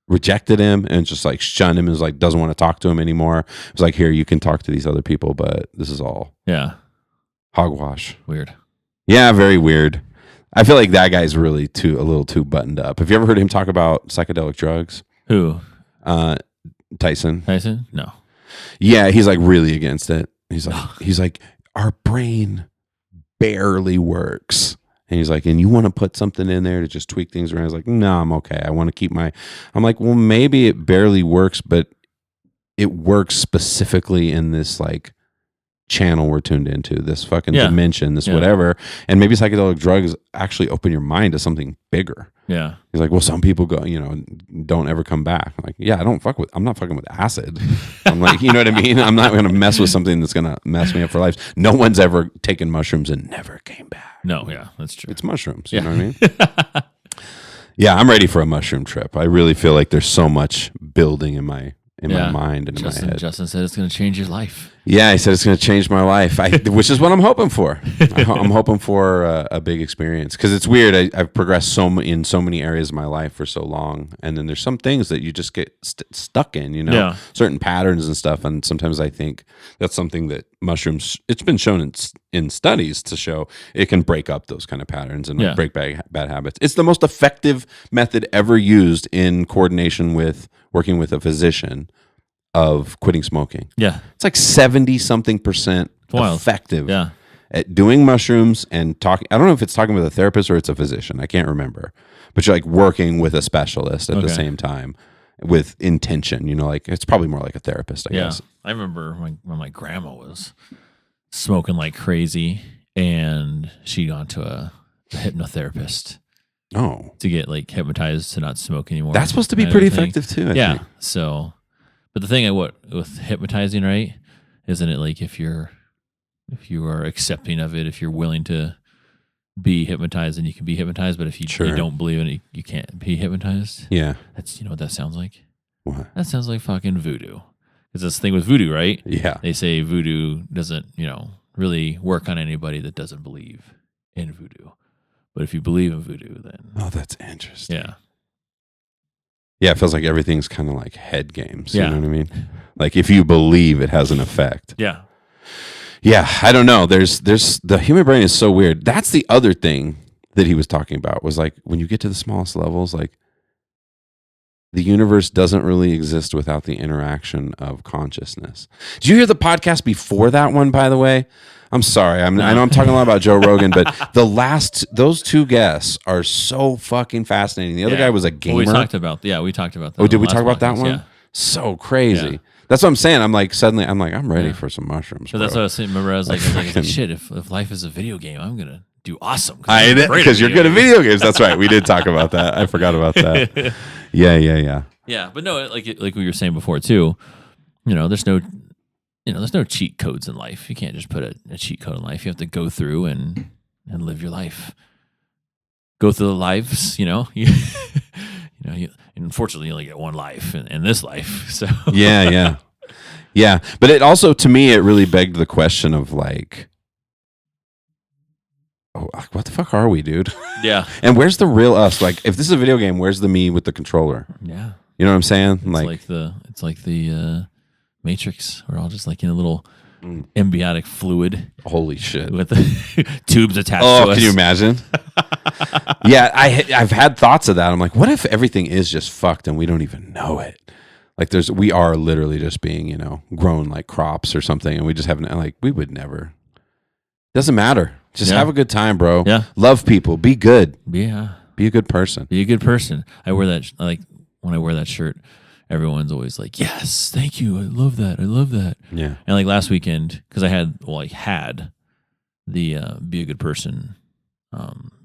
rejected him and just like shunned him and was like, doesn't want to talk to him anymore. It was like, here, you can talk to these other people, but this is all hogwash. Weird. Yeah, very weird. I feel like that guy's really a little too buttoned up. Have you ever heard him talk about psychedelic drugs? Who? Tyson. Tyson? No. Yeah, he's like really against it. He's like, our brain barely works. And he's like, and you want to put something in there to just tweak things around? I was like, no, I'm okay. I want to keep I'm like, well, maybe it barely works, but it works specifically in this like channel we're tuned into, this fucking dimension, this whatever. And maybe psychedelic drugs actually open your mind to something bigger. Yeah. He's like, well, some people go, don't ever come back. I'm like, yeah, I'm not fucking with acid. I'm like, you know what I mean? I'm not going to mess with something that's going to mess me up for life. No one's ever taken mushrooms and never came back. No, yeah, that's true. It's mushrooms. You know what I mean? Yeah, I'm ready for a mushroom trip. I really feel like there's so much building in my in my mind and in my head. Justin said it's going to change your life. Yeah, he said it's going to change my life, which is what I'm hoping for. I'm hoping for a big experience because it's weird. I've progressed in so many areas of my life for so long, and then there's some things that you just get stuck in, certain patterns and stuff. And sometimes I think that's something that mushrooms. It's been shown in studies to show it can break up those kind of patterns and break bad habits. It's the most effective method ever used in coordination with working with a physician of quitting smoking. Yeah. It's like 70-something% effective at doing mushrooms and talking. I don't know if it's talking with a therapist or it's a physician. I can't remember. But you're like working with a specialist at the same time with intention. Like it's probably more like a therapist, I guess. I remember when my grandma was smoking like crazy and she gone to a hypnotherapist. Oh. To get like hypnotized to not smoke anymore. That's supposed to be pretty effective too, I think. So, but the thing with hypnotizing, right? Isn't it like if you are accepting of it, if you're willing to be hypnotized, then you can be hypnotized. But if you don't believe in it, you can't be hypnotized. Yeah. That's, what that sounds like? What? That sounds like fucking voodoo. Because that's the thing with voodoo, right? Yeah. They say voodoo doesn't, really work on anybody that doesn't believe in voodoo. But if you believe in voodoo, then... Oh, that's interesting. Yeah. Yeah, it feels like everything's kind of like head games. Yeah. You know what I mean? Like if you believe it has an effect. Yeah. Yeah, I don't know. There's the human brain is so weird. That's the other thing that he was talking about was like when you get to the smallest levels, like the universe doesn't really exist without the interaction of consciousness. Did you hear the podcast before that one, by the way? I'm sorry. I know I'm talking a lot about Joe Rogan, but those two guests are so fucking fascinating. The other guy was a gamer. Well, we talked about that. Oh, did we talk about that one? Yeah. So crazy. Yeah. That's what I'm saying. I'm like, suddenly, I'm ready for some mushrooms. So that's what I was saying. Remember, I was like shit, if life is a video game, I'm going to do awesome. Because you're good at video games. That's right. We did talk about that. I forgot about that. Yeah. Yeah, but no, like we were saying before too, there's no cheat codes in life. You can't just put a cheat code in life. You have to go through and live your life. Go through the lives, unfortunately you only get one life in this life. So Yeah. But it also, to me, it really begged the question of like, oh, what the fuck are we, dude? Yeah. And where's the real us? Like, if this is a video game, where's the me with the controller? Yeah. You know what I'm saying? It's like the Matrix. We're all just like in a little embiotic fluid. Holy shit. With the tubes attached to us. Oh, can you imagine? Yeah, I've had thoughts of that. I'm like, what if everything is just fucked and we don't even know it? Like we are literally just being, grown like crops or something, and we just haven't, like, we would never. Doesn't matter. Just have a good time, bro. Yeah. Love people. Be good. Yeah. Be a good person. Be a good person. I wear that, when I wear that shirt, everyone's always like, yes, thank you. I love that. Yeah. And like last weekend, because I had the Be a Good Person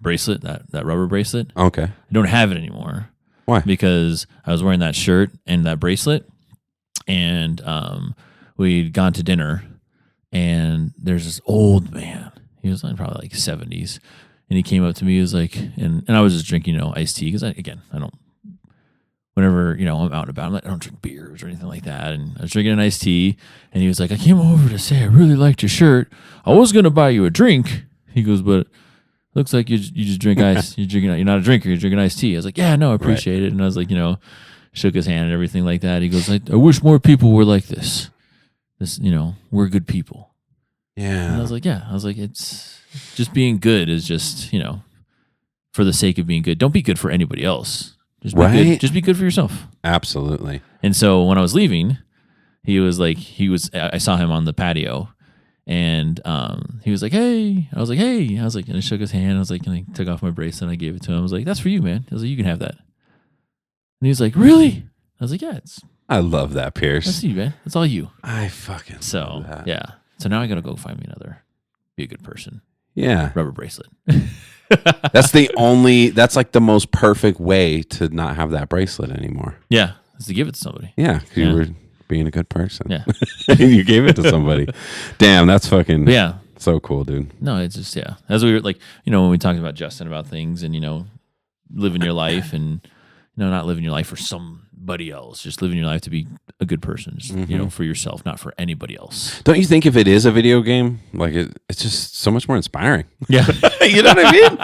bracelet, that rubber bracelet. Okay. I don't have it anymore. Why? Because I was wearing that shirt and that bracelet, and we'd gone to dinner, and there's this old man. He was probably like 70s, and he came up to me. He was like, and I was just drinking, iced tea, because I don't. Whenever, I'm out and about, I don't drink beers or anything like that. And I was drinking an iced tea, and he was like, I came over to say I really liked your shirt. I was going to buy you a drink. He goes, but looks like you just drink ice. You're not a drinker. You're drinking iced tea. I was like, yeah, no, I appreciate it. And I was like, shook his hand and everything like that. He goes, I wish more people were like this. We're good people. Yeah. And I was like, it's just being good is just, for the sake of being good. Don't be good for anybody else. Just be good. Just be good for yourself. Absolutely. And so when I was leaving, I saw him on the patio, and he was like, hey. I was like, hey. And I shook his hand. I was like, and I took off my bracelet and I gave it to him. I was like, that's for you, man. I was like, you can have that. And he was like, really? I was like, yeah, I love that, Pierce. that's you, man. It's all you. I fucking So love that. yeah. So now I gotta go find me another Be a Good Person Yeah. rubber bracelet. That's like the most perfect way to not have that bracelet anymore. Yeah, is to give it to somebody. Yeah, because you were being a good person. Yeah. You gave it to somebody. Damn, that's fucking so cool, dude. No, it's just, as we were like, when we talked about Justin about things and, living your life and, not living your life for anybody else. Just living your life to be a good person, just, you know, for yourself, not for anybody else. Don't you think if it is a video game, like it's just so much more inspiring? Yeah. You know what I mean?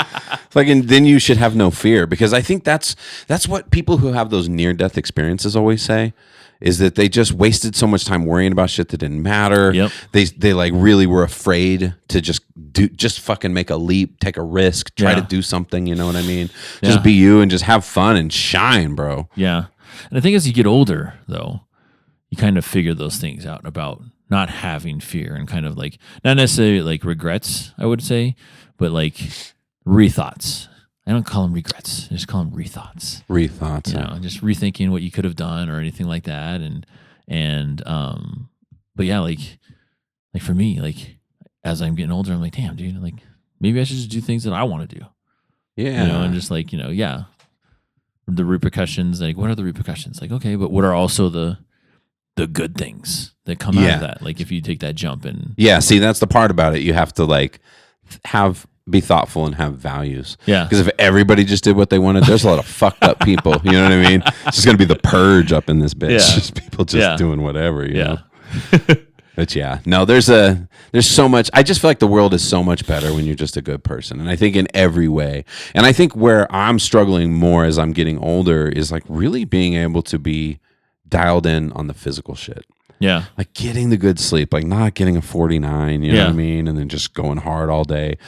Like, and then you should have no fear, because I think that's what people who have those near-death experiences always say, is that they just wasted so much time worrying about shit that didn't matter. Yep. They like really were afraid to just fucking make a leap, take a risk, try to do something. You know what I mean? Just be you and just have fun and shine, bro. Yeah. And I think as you get older, though, you kind of figure those things out about not having fear, and kind of like, not necessarily like regrets, I would say, but like rethoughts. I don't call them regrets. I just call them rethoughts. Rethoughts. You know, just rethinking what you could have done or anything like that. But yeah, like for me, like as I'm getting older, I'm like, damn, dude, like maybe I should just do things that I want to do. Yeah. You know, and just like, you know, yeah. The repercussions, like what are the repercussions? Like, okay, but what are also the good things that come out of that? Like if you take that jump and see, that's the part about it. You have to like be thoughtful and have values. Yeah. Because if everybody just did what they wanted, there's a lot of fucked up people. You know what I mean? It's just gonna be the purge up in this bitch. Yeah. Just people just doing whatever, you know. Yeah. But yeah, no, there's so much. I just feel like the world is so much better when you're just a good person. And I think in every way. And I think where I'm struggling more as I'm getting older is like really being able to be dialed in on the physical shit. Yeah. Like getting the good sleep, like not getting a 49, you know what I mean? And then just going hard all day.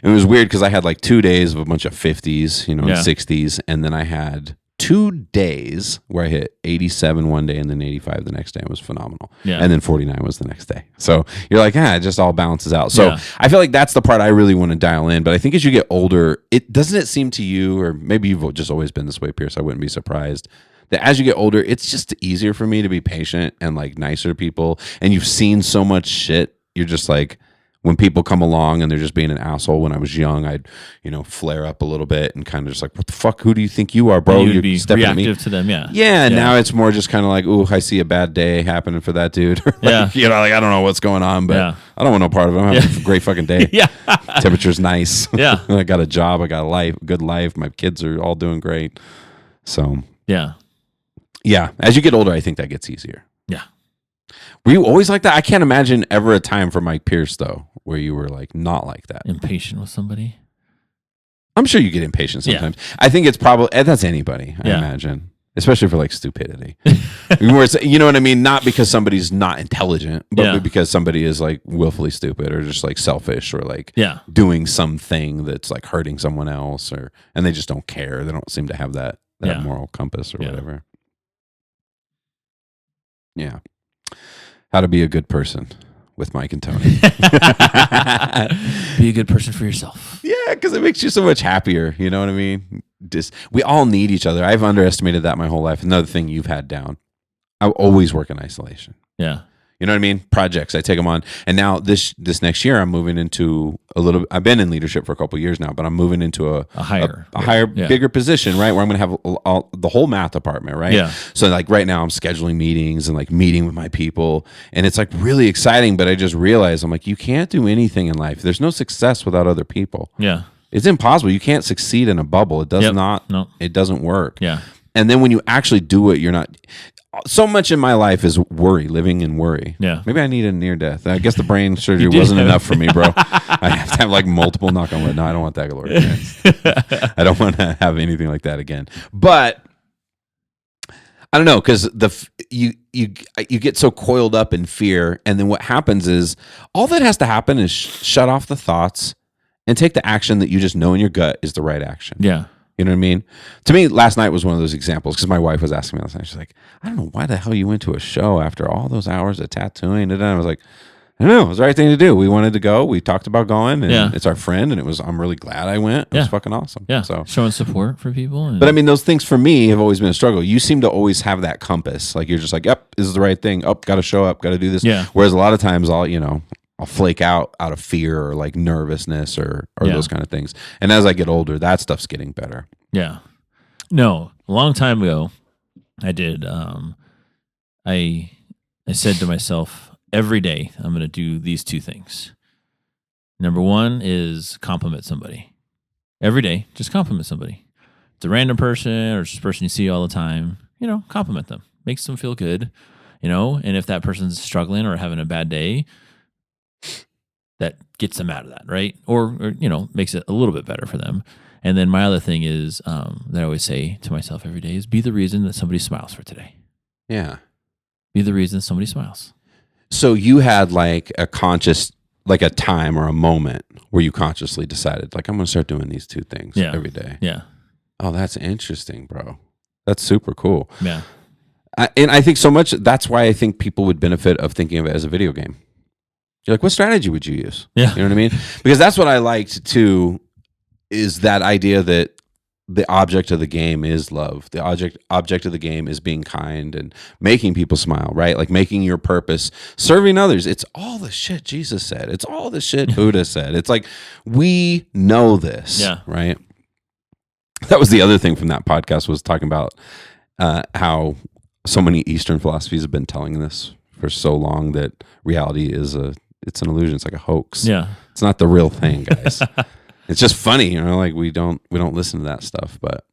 And it was weird because I had like 2 days of a bunch of 50s, you know, and 60s. And then I had 2 days where I hit 87 one day and then 85 the next day. It was phenomenal. Yeah. And then 49 was the next day. So you're like, it just all balances out. So I feel like that's the part I really want to dial in. But I think as you get older, doesn't it seem to you, or maybe you've just always been this way, Pierce, I wouldn't be surprised, that as you get older, it's just easier for me to be patient and like nicer to people. And you've seen so much shit. You're just like, when people come along and they're just being an asshole. When I was young, I'd, you know, flare up a little bit and kind of just like, what the fuck? Who do you think you are, bro? You'd be stepping at me. reactive to them. Yeah. Yeah. Now it's more just kind of like, ooh, I see a bad day happening for that dude. Like, you know, like I don't know what's going on, but I don't want no part of it. I'm having a great fucking day. Temperature's nice. Yeah. I got a job. I got a good life. My kids are all doing great. So yeah. As you get older, I think that gets easier. Yeah. Were you always like that? I can't imagine ever a time for Mike Pierce, though, where you were like not like that. Impatient with somebody. I'm sure you get impatient sometimes. I think it's probably, that's anybody, I imagine, especially for like stupidity. Where it's, you know what I mean? Not because somebody's not intelligent, but because somebody is like willfully stupid or just like selfish or like doing something that's like hurting someone else, and they just don't care. They don't seem to have that moral compass or whatever. Yeah. How to be a good person with Mike and Tony. Be a good person for yourself. Yeah, because it makes you so much happier. You know what I mean? We all need each other. I've underestimated that my whole life. Another thing you've had down. I always work in isolation. Yeah. You know what I mean? Projects, I take them on. And now this next year, I'm moving into I've been in leadership for a couple of years now, but I'm moving into a higher, bigger position, right? Where I'm going to have the whole math department, right? Yeah. So like right now I'm scheduling meetings and like meeting with my people, and it's like really exciting, but I just realized I'm like, you can't do anything in life. There's no success without other people. Yeah. It's impossible. You can't succeed in a bubble. It does not. No. It doesn't work. Yeah. And then when you actually do it, you're not. So much in my life is living in worry. Yeah. Maybe I need a near death. I guess the brain surgery wasn't enough for me, bro. I have to have like multiple knock on wood. No, I don't want that, Lord. I don't want to have anything like that again. But I don't know, because you get so coiled up in fear, and then what happens is all that has to happen is shut off the thoughts and take the action that you just know in your gut is the right action. Yeah. You know what I mean? To me, last night was one of those examples, because my wife was asking me last night. She's like, I don't know why the hell you went to a show after all those hours of tattooing. And I was like, I don't know. It was the right thing to do. We wanted to go. We talked about going, and it's our friend, and I'm really glad I went. It was fucking awesome. Yeah. So showing support for people. But I mean, those things for me have always been a struggle. You seem to always have that compass. Like you're just like, yep, this is the right thing. Oh, got to show up. Got to do this. Yeah. Whereas a lot of times I'll flake out of fear or like nervousness or those kind of things. And as I get older, that stuff's getting better. Yeah. No, a long time ago, I did. I said to myself, every day I'm going to do these two things. Number one is compliment somebody. Every day, just compliment somebody. It's a random person or just a person you see all the time. compliment them, makes them feel good, and if that person's struggling or having a bad day, that gets them out of that, right? Or makes it a little bit better for them. And then my other thing is that I always say to myself every day is be the reason that somebody smiles for today. Yeah. Be the reason somebody smiles. So you had like a time or a moment where you consciously decided, like, I'm going to start doing these two things every day. Yeah. Oh, that's interesting, bro. That's super cool. Yeah. And I think so much, that's why I think people would benefit of thinking of it as a video game. You're like, what strategy would you use? Yeah. You know what I mean? Because that's what I liked too, is that idea that the object of the game is love. The object of the game is being kind and making people smile, right? Like making your purpose, serving others. It's all the shit Jesus said. It's all the shit Buddha said. It's like, we know this, right? That was the other thing from that podcast, was talking about how so many Eastern philosophies have been telling this for so long, that reality is it's an illusion. It's like a hoax. Yeah. It's not the real thing, guys. It's just funny, like we don't listen to that stuff, but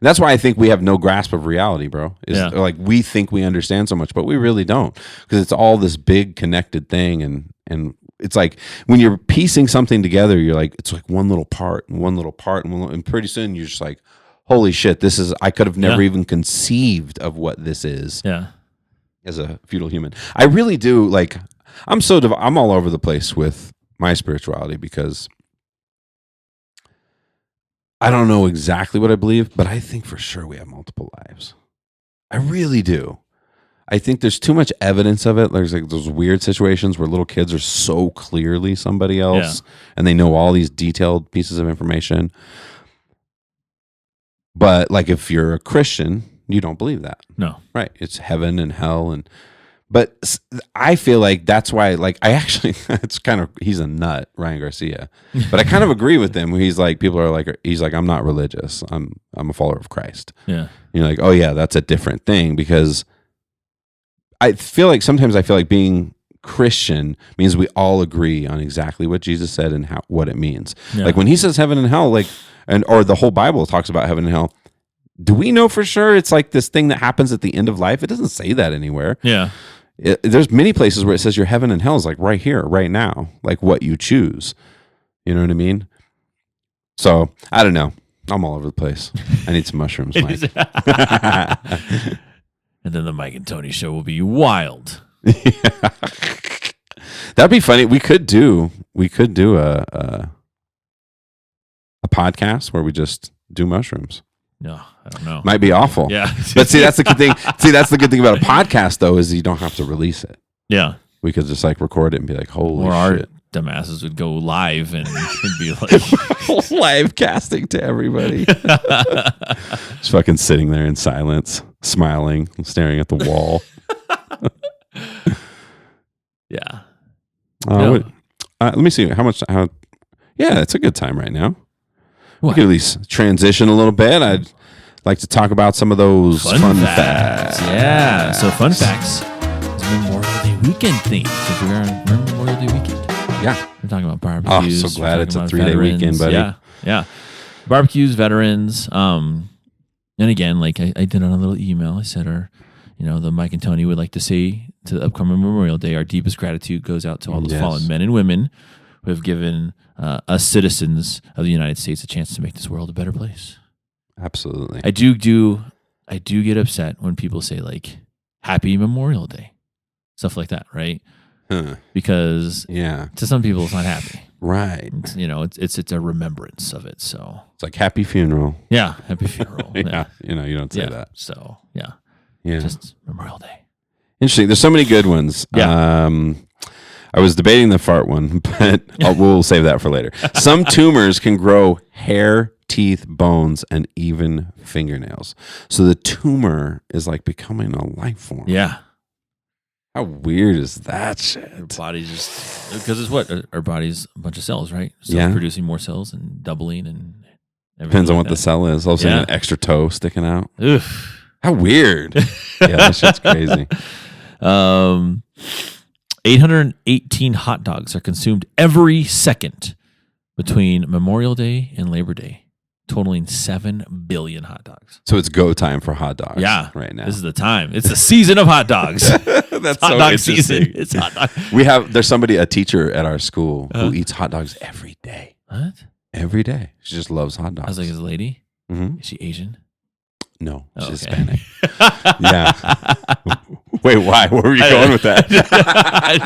that's why I think we have no grasp of reality, bro. Like we think we understand so much, but we really don't, because it's all this big connected thing, and it's like when you're piecing something together, you're like, it's like one little part and one little part, and pretty soon you're just like, holy shit, I could have never even conceived of what this is. Yeah. As a feudal human, I really do like. I'm all over the place with my spirituality, because I don't know exactly what I believe, but I think for sure we have multiple lives. I really do. I think there's too much evidence of it. There's like those weird situations where little kids are so clearly somebody else, and they know all these detailed pieces of information. But like, if you're a Christian, you don't believe that. No. Right. It's heaven and hell. But I feel like that's why, like, he's a nut, Ryan Garcia. But I kind of agree with him. He's like, he's like, I'm not religious. I'm a follower of Christ. Yeah. And you're like, oh yeah, that's a different thing, because I feel like being Christian means we all agree on exactly what Jesus said and what it means. Yeah. Like when he says heaven and hell, or the whole Bible talks about heaven and hell, do we know for sure it's like this thing that happens at the end of life? It doesn't say that anywhere. Yeah. There's many places where it says your heaven and hell is like right here, right now, like what you choose. You know what I mean? So I don't know. I'm all over the place. I need some mushrooms, Mike. And then the Mike and Tony show will be wild. Yeah. That'd be funny. We could do a podcast where we just do mushrooms. No, I don't know. Might be awful. Yeah. But see, that's the good thing. That's the good thing about a podcast, though, is you don't have to release it. Yeah. We could just like record it and be like, holy shit. Our dumbasses would go live and be like live casting to everybody. Just fucking sitting there in silence, smiling, staring at the wall. Yeah. Let me see yeah, it's a good time right now. What? We could at least transition a little bit. I'd like to talk about some of those fun facts. Yeah. So fun facts is Memorial Day weekend theme. Because we're on Memorial Day weekend. Yeah. We're talking about barbecues. Oh, so glad it's a 3-day weekend, buddy. Yeah. Yeah. Barbecues, veterans. And again, like I did on a little email, I said the Mike and Tony would like to say to the upcoming Memorial Day, our deepest gratitude goes out to all those fallen men and women who have given us citizens of the United States a chance to make this world a better place. Absolutely. I do get upset when people say like Happy Memorial Day, stuff like that, right? Because to some people it's not happy, right? It's a remembrance of it. So it's like Happy Funeral. Yeah, Happy Funeral. Yeah, you don't say that. So yeah, just Memorial Day. Interesting. There's so many good ones. Yeah. I was debating the fart one, but we'll save that for later. Some tumors can grow hair, teeth, bones, and even fingernails. So the tumor is like becoming a life form. Yeah. How weird is that shit? Our body's just, because it's what? Our body's a bunch of cells, right? So producing more cells and doubling and everything. Depends on like what the cell is. Also, an extra toe sticking out. Oof. How weird. Yeah, that shit's crazy. 818 hot dogs are consumed every second between Memorial Day and Labor Day, totaling 7 billion hot dogs. So it's go time for hot dogs. Yeah, right now. This is the time. It's the season of hot dogs. That's hot so dog interesting. season. It's hot dog. There's a teacher at our school who eats hot dogs every day. What? Every day. She just loves hot dogs. I was like, is a lady? Mm-hmm. Is she Asian? No, Oh, she's okay. Hispanic. Yeah. Wait, why? Where were you going with that? I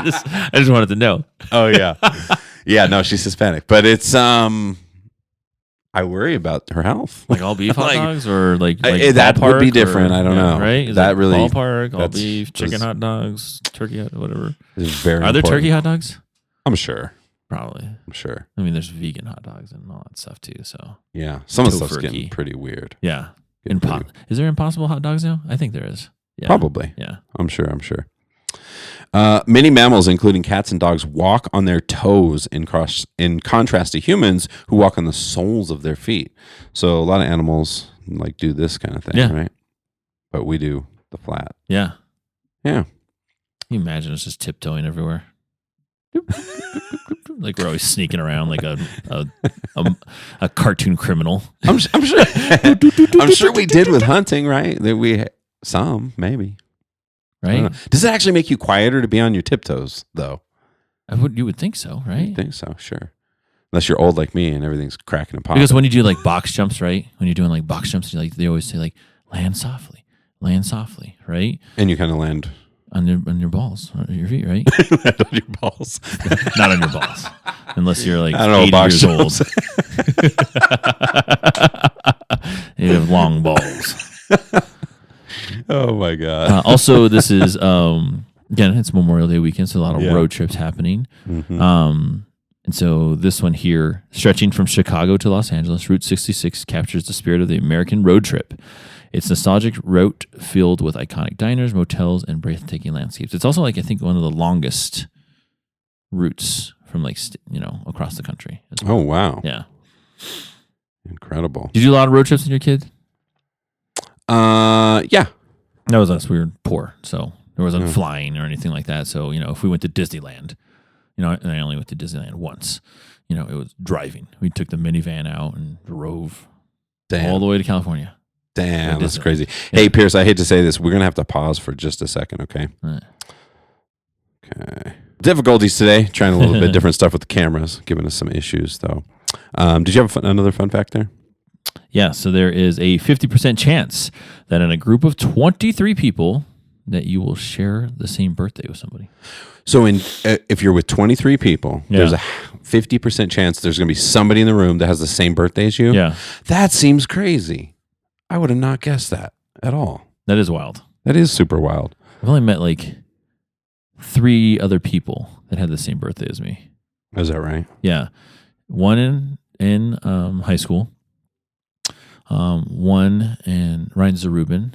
just wanted to know. Oh yeah. Yeah, no, she's Hispanic. But it's I worry about her health. Like all beef hot Like, dogs or like that would be ballpark different. or- I don't know. Right? Is That it really- ballpark, all that's- beef, chicken was- hot dogs, turkey hot, whatever. It's very Are there important. turkey hot dogs? I'm sure. Probably. I'm sure. I mean, there's vegan hot dogs and all that stuff too. So Yeah. Some of the stuff's Tofurkey. getting pretty weird. yeah, Getting pretty- Is there Impossible hot dogs now? I think there is. Yeah. Probably. Yeah. I'm sure. Many mammals, including cats and dogs, walk on their toes in contrast to humans who walk on the soles of their feet. So a lot of animals like do this kind of thing, Yeah. right? But we do the flat. Yeah. Yeah. Can you imagine us just tiptoeing everywhere? Like we're always sneaking around like a cartoon criminal. I'm sure. I'm sure we did with hunting, right? That some maybe. I don't Right? know. Does it actually make you quieter to be on your tiptoes, though? You would think so, I right? think so. Sure. Unless you're old like me and everything's cracking and popping. Because when you do like box jumps, right? When you're doing like box jumps, they always say like land softly, right? And you kind of land On your balls, on your feet, right? on your balls. Not on your balls, unless you're like I don't know, 80 box years old. jumps. You have long balls. Oh my god. Also, this is again, it's Memorial Day weekend, so a lot of Yeah. road trips happening. Mhm. And so this one here, stretching from Chicago to Los Angeles, Route 66 captures the spirit of the American road trip. It's nostalgic route filled with iconic diners, motels, and breathtaking landscapes. It's also like I think one of the longest routes from like across the country. As well. Oh wow. Yeah. Incredible. Did you do a lot of road trips with your kid? Yeah. That was us. We were poor, so there wasn't Yeah. flying or anything like that. So if we went to Disneyland, and I only went to Disneyland once. It was driving. We took the minivan out and drove Damn. all the way to California. Damn, that's Disney. crazy. Yeah. Hey Pierce, I hate to say this. We're gonna have to pause for just a second, okay? Right. Okay. Difficulties today, trying a little bit different stuff with the cameras, giving us some issues though. Did you have another fun fact there? Yeah, so there is a 50% chance that in a group of 23 people that you will share the same birthday with somebody. So if you're with 23 people, Yeah. there's a 50% chance there's going to be somebody in the room that has the same birthday as you. Yeah, That seems crazy. I would have not guessed that at all. that is wild. That is super wild. I've only met like 3 other people that had the same birthday as me. Is that right? Yeah, one in high school, one in Ryan Zarubin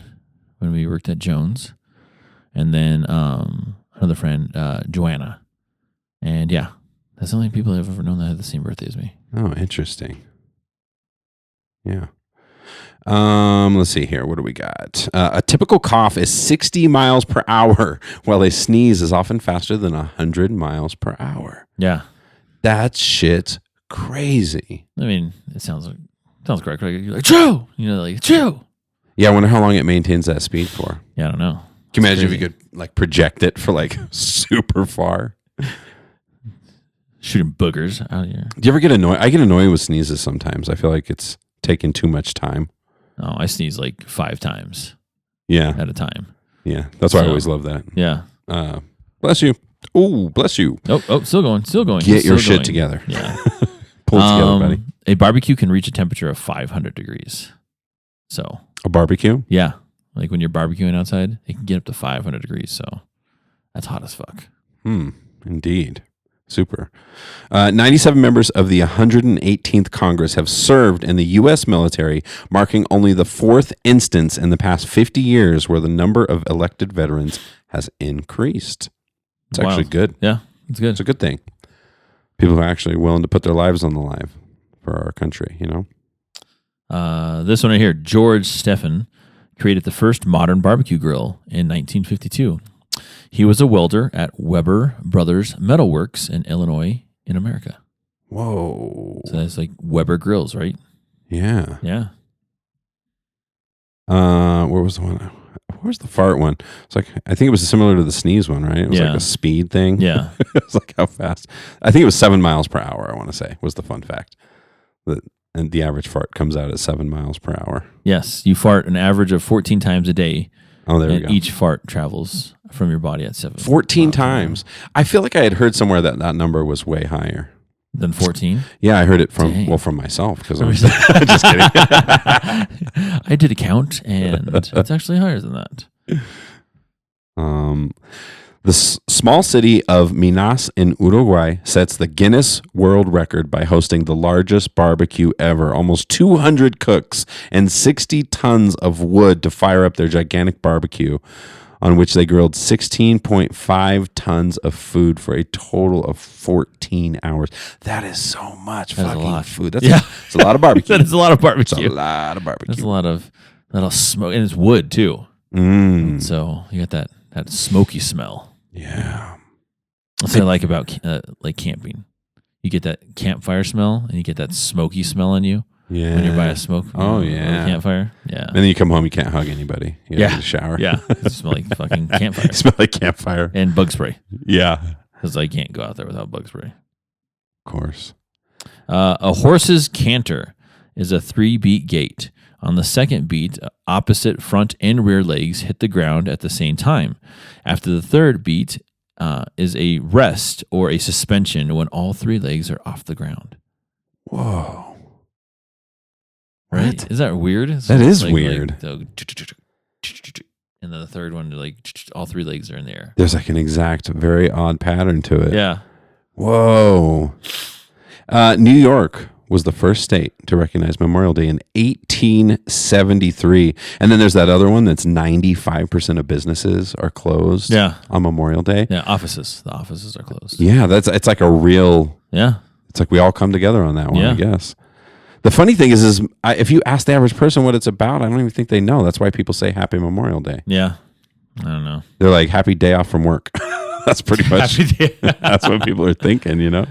when we worked at Jones, and then another friend, Joanna. And yeah, that's the only people I've ever known that had the same birthday as me. Oh, interesting. Yeah. Let's see here. What do we got? A typical cough is 60 miles per hour, while a sneeze is often faster than 100 miles per hour. Yeah, That shit's crazy. I mean, it sounds correct. Right? You're like, Joe! Like, Joe! Yeah, I wonder how long it maintains that speed for. Yeah, I don't know. Can you It's imagine if you crazy. could like project it for like super far? Shooting boogers out of here. Do you ever get annoyed? I get annoyed with sneezes sometimes. I feel like it's taking too much time. Oh, I sneeze like 5 times Yeah. at a time. Yeah. That's why I So- always love that. Yeah. Bless you. Oh, bless you. Oh, still going. Get your Still shit going. together. Yeah. Pull it together, buddy. A barbecue can reach a temperature of 500 degrees. So, A barbecue? yeah. Like when you're barbecuing outside, it can get up to 500 degrees. So, that's hot as fuck. Indeed. Super. 97 members of the 118th Congress have served in the U.S. military, marking only the 4th instance in the past 50 years where the number of elected veterans has increased. It's Wild. actually good. Yeah, it's good. It's a good thing. People are actually willing to put their lives on the line for our country, This one right here, George Stephan created the first modern barbecue grill in 1952. He was a welder at Weber Brothers Metalworks in Illinois, in America. Whoa. So that's like Weber grills, right? Yeah. Yeah. Where was the one? Where's the fart one? It's like, I think it was similar to the sneeze one, right? It was like a speed thing. Yeah. It was like how fast. I think it was 7 miles per hour, I want to say, was the fun fact. And the average fart comes out at 7 miles per hour. Yes. You fart an average of 14 times a day. Oh, there we and go. each fart travels from your body at 14 times. I feel like I had heard somewhere that number was way higher. Than 14? Yeah, I heard it from Dang. from myself because I'm just kidding. I did a count, and it's actually higher than that. The small city of Minas in Uruguay sets the Guinness World Record by hosting the largest barbecue ever. Almost 200 cooks and 60 tons of wood to fire up their gigantic barbecue, on which they grilled 16.5 tons of food for a total of 14 hours. That is so much fucking food. That's it's a lot of barbecue. That is a lot of barbecue. It's a lot of barbecue. That's a lot of that'll smoke, and it's wood too. So you got that smoky smell. Yeah. That's what I like about like camping. You get that campfire smell, and you get that smoky smell on you. Yeah. When you're by a smoke. Campfire. Yeah. And then you come home, you can't hug anybody. You have to shower. Yeah. You smell like fucking campfire. You smell like campfire. And bug spray. Yeah. Because I can't go out there without bug spray. Of course. A horse's canter is a 3-beat gait. On the second beat, opposite front and rear legs hit the ground at the same time. After the third beat is a rest or a suspension when all 3 legs are off the ground. Whoa. Right? What? Is that weird? That is weird. And then the third one, like all 3 legs are in the air. There's like an exact, very odd pattern to it. Yeah. Whoa. New York was the first state to recognize Memorial Day in 1873. And then there's that other one that's 95% of businesses are closed on Memorial Day. Yeah, offices. The offices are closed. Yeah, it's like a real... Yeah. It's like we all come together on that one, Yeah. I guess. The funny thing is if you ask the average person what it's about, I don't even think they know. That's why people say Happy Memorial Day. Yeah. I don't know. They're like, happy day off from work. That's pretty much, that's what people are thinking, you know?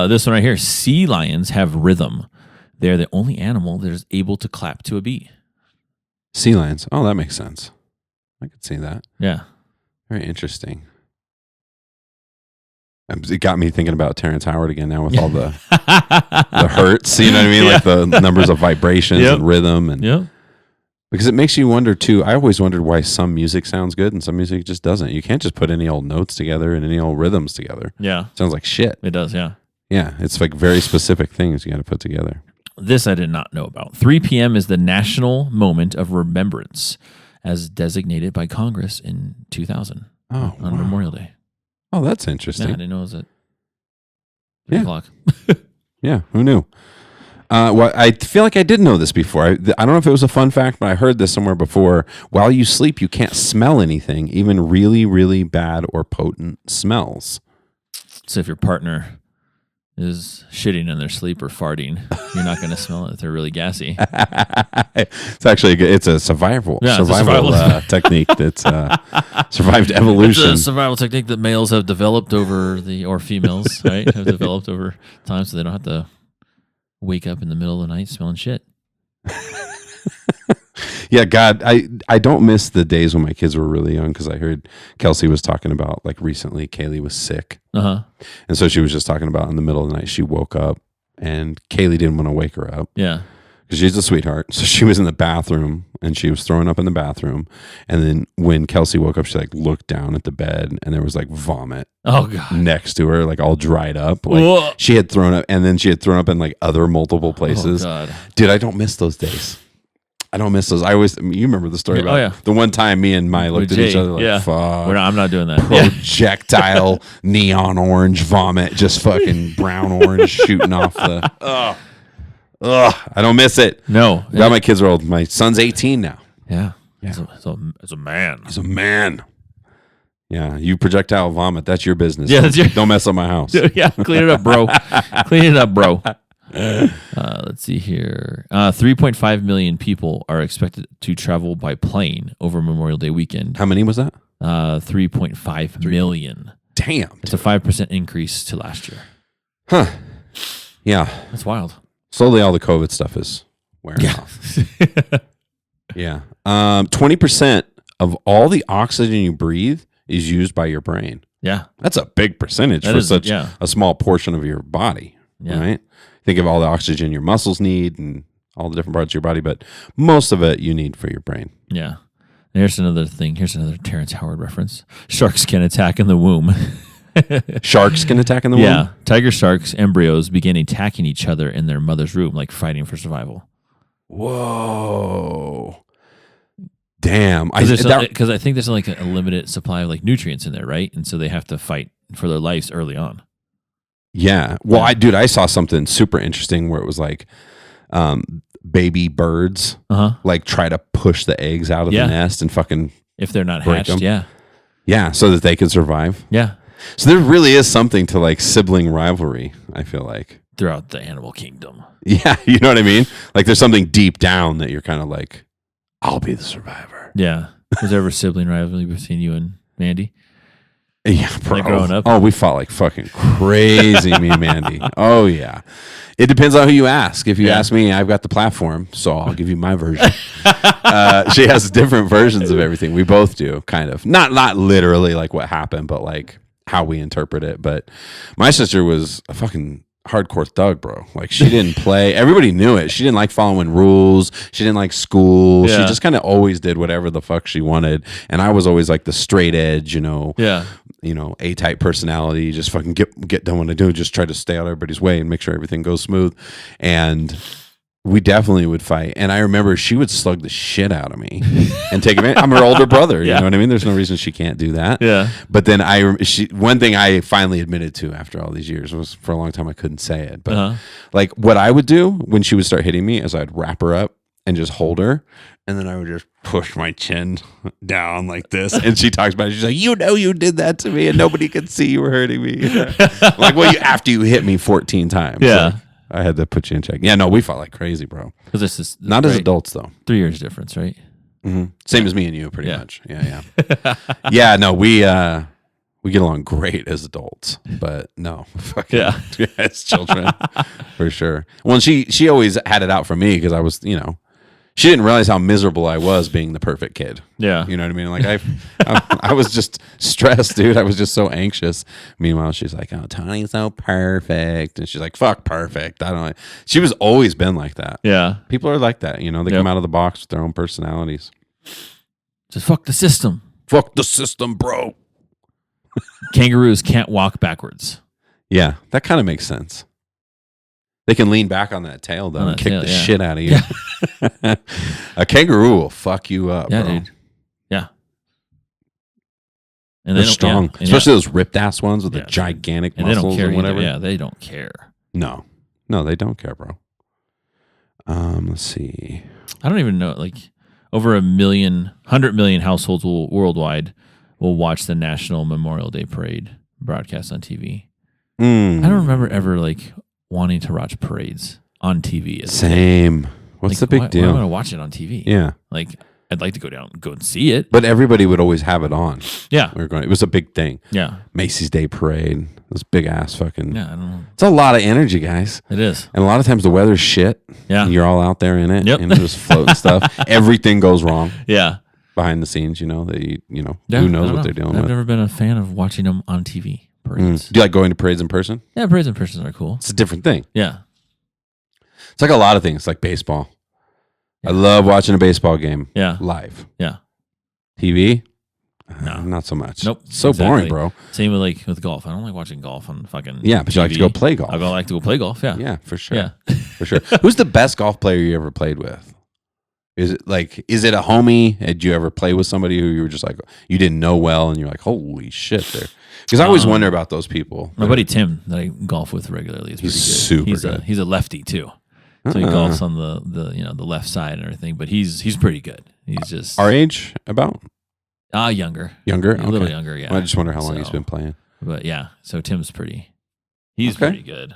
This one right here, sea lions have rhythm. They're the only animal that is able to clap to a beat. Sea lions. Oh, that makes sense. I could see that. Yeah. Very interesting. It got me thinking about Terrence Howard again now with all the hertz, you know what I mean? Yeah. Like the numbers of vibrations and rhythm. And because it makes you wonder too. I always wondered why some music sounds good and some music just doesn't. You can't just put any old notes together and any old rhythms together. Yeah. Sounds like shit. It does, yeah. Yeah. It's like very specific things you got to put together. This I did not know about. 3 p.m. is the national moment of remembrance as designated by Congress in 2000 on Memorial Day. Oh, that's interesting. Yeah, I didn't know it was at 3 o'clock. Yeah, who knew? Well, I feel like I did know this before. I don't know if it was a fun fact, but I heard this somewhere before. While you sleep, you can't smell anything, even really, really bad or potent smells. So if your partner is shitting in their sleep or farting, you're not going to smell it if they're really gassy. It's actually it's a survival technique that's survived evolution. It's a survival technique that males have developed or females, right, have developed over time, so they don't have to wake up in the middle of the night smelling shit. Yeah, God, I don't miss the days when my kids were really young because I heard Kelsey was talking about like recently Kaylee was sick. And so she was just talking about in the middle of the night she woke up and Kaylee didn't want to wake her up. Yeah. Because she's a sweetheart. So she was in the bathroom and she was throwing up in the bathroom. And then when Kelsey woke up, she like looked down at the bed and there was like vomit next to her, like all dried up. Like she had thrown up and then she had thrown up in like other multiple places. Oh, God. Dude, I don't miss those days. I don't miss those. you remember the story about the one time me and Mai looked at each other like, fuck. I'm not doing that. Projectile neon orange vomit, just fucking brown orange shooting off the. I don't miss it. No. Now my kids are old. My son's 18 now. Yeah. As a man. He's a man. Yeah, you projectile vomit. That's your business. Yeah, don't mess up my house. Yeah, clean it up, bro. Clean it up, bro. Let's see here. 3.5 million people are expected to travel by plane over Memorial Day weekend. How many was that? 3.5 million. Damn. It's a 5% increase to last year. Huh. Yeah. That's wild. Slowly all the COVID stuff is wearing off. Yeah. 20% of all the oxygen you breathe is used by your brain. Yeah. That's a big percentage for such a small portion of your body, right? Think of all the oxygen your muscles need and all the different parts of your body, but most of it you need for your brain. Yeah. And here's another thing. Here's another Terrence Howard reference. Sharks can attack in the womb. Sharks can attack in the womb? Yeah. Tiger sharks' embryos begin attacking each other in their mother's womb, like fighting for survival. Whoa. Damn. Because I think there's like a limited supply of like nutrients in there, right? And so they have to fight for their lives early on. Yeah. Well, I saw something super interesting where it was like baby birds like try to push the eggs out of the nest and fucking if they're not hatched, them. Yeah, so that they can survive. Yeah. So there really is something to like sibling rivalry, I feel like. Throughout the animal kingdom. Yeah, you know what I mean? Like there's something deep down that you're kind of like, I'll be the survivor. Yeah. Was there ever sibling rivalry between you and Mandy? Yeah, bro. Like growing up? Oh, we fought like fucking crazy, me and Mandy. Oh, yeah. It depends on who you ask. If you ask me, I've got the platform, so I'll give you my version. She has different versions of everything. We both do, kind of. Not literally like what happened, but like how we interpret it. But my sister was a fucking hardcore thug, bro. Like she didn't play. Everybody knew it. She didn't like following rules. She didn't like school. Yeah. She just kind of always did whatever the fuck she wanted. And I was always like the straight edge, A-type personality. Just fucking get done what I do. Just try to stay out of everybody's way and make sure everything goes smooth. And we definitely would fight. And I remember she would slug the shit out of me and take advantage. I'm her older brother. You know what I mean? There's no reason she can't do that. Yeah. But then one thing I finally admitted to after all these years was for a long time I couldn't say it. But like what I would do when she would start hitting me is I'd wrap her up and just hold her. And then I would just push my chin down like this. And she talks about it. She's like, you did that to me and nobody could see you were hurting me. Like, well, after you hit me 14 times. Yeah. Like, I had to put you in check. Yeah, no, we fought like crazy, bro. Because this is not as adults, though. 3 years difference, right? Mm-hmm. Same as me and you, pretty much. Yeah. Yeah, no, we get along great as adults, but no, fucking as children, for sure. Well, she always had it out for me because I was, she didn't realize how miserable I was being the perfect kid. Yeah. You know what I mean? Like I was just stressed, dude. I was just so anxious. Meanwhile, she's like, oh, Tony's so perfect. And she's like, fuck perfect. I don't know. She was always been like that. Yeah. People are like that. They come out of the box with their own personalities. Just fuck the system. Fuck the system, bro. Kangaroos can't walk backwards. Yeah, that kind of makes sense. They can lean back on that tail, though, and kick the shit out of you. Yeah. A kangaroo will fuck you up, bro. Dude. Yeah. And they're strong. Especially those ripped-ass ones with the gigantic muscles and whatever. Yeah, they don't care. No, they don't care, bro. Let's see. I don't even know. Like, over 100 million households worldwide will watch the National Memorial Day Parade broadcast on TV. I don't remember ever, like, wanting to watch parades on TV. Same. What's the big deal? Why am I going to watch it on TV? Yeah. Like, I'd like to go and see it. But everybody would always have it on. Yeah. It was a big thing. Yeah. Macy's Day Parade. This big ass fucking. Yeah, I don't know. It's a lot of energy, guys. It is. And a lot of times the weather's shit. Yeah. And you're all out there in it. Yep. And just floating stuff. Everything goes wrong. Yeah. Behind the scenes, who knows what they're dealing with. I've never been a fan of watching them on TV. Parades. Do you like going to parades in person? Yeah, parades in person are cool. It's a different thing. Yeah. It's like a lot of things, like baseball. Yeah. I love watching a baseball game live. Yeah. TV? No. Not so much. Nope. So boring, bro. Same with golf. I don't like watching golf on fucking Yeah, but TV. you like to go play golf. I like to go play golf, yeah. Yeah, for sure. Yeah. For sure. Who's the best golf player you ever played with? Is it a homie? Did you ever play with somebody who you were just like, you didn't know well and you're like, holy shit, there? Because I always wonder about those people. My buddy Tim that I golf with regularly is pretty good. Super good. He's a lefty too. So he golfs on the left side and everything, but he's pretty good. He's just our age about? Younger. Younger? A little younger, yeah. Well, I just wonder how long he's been playing. But yeah, so Tim's pretty good.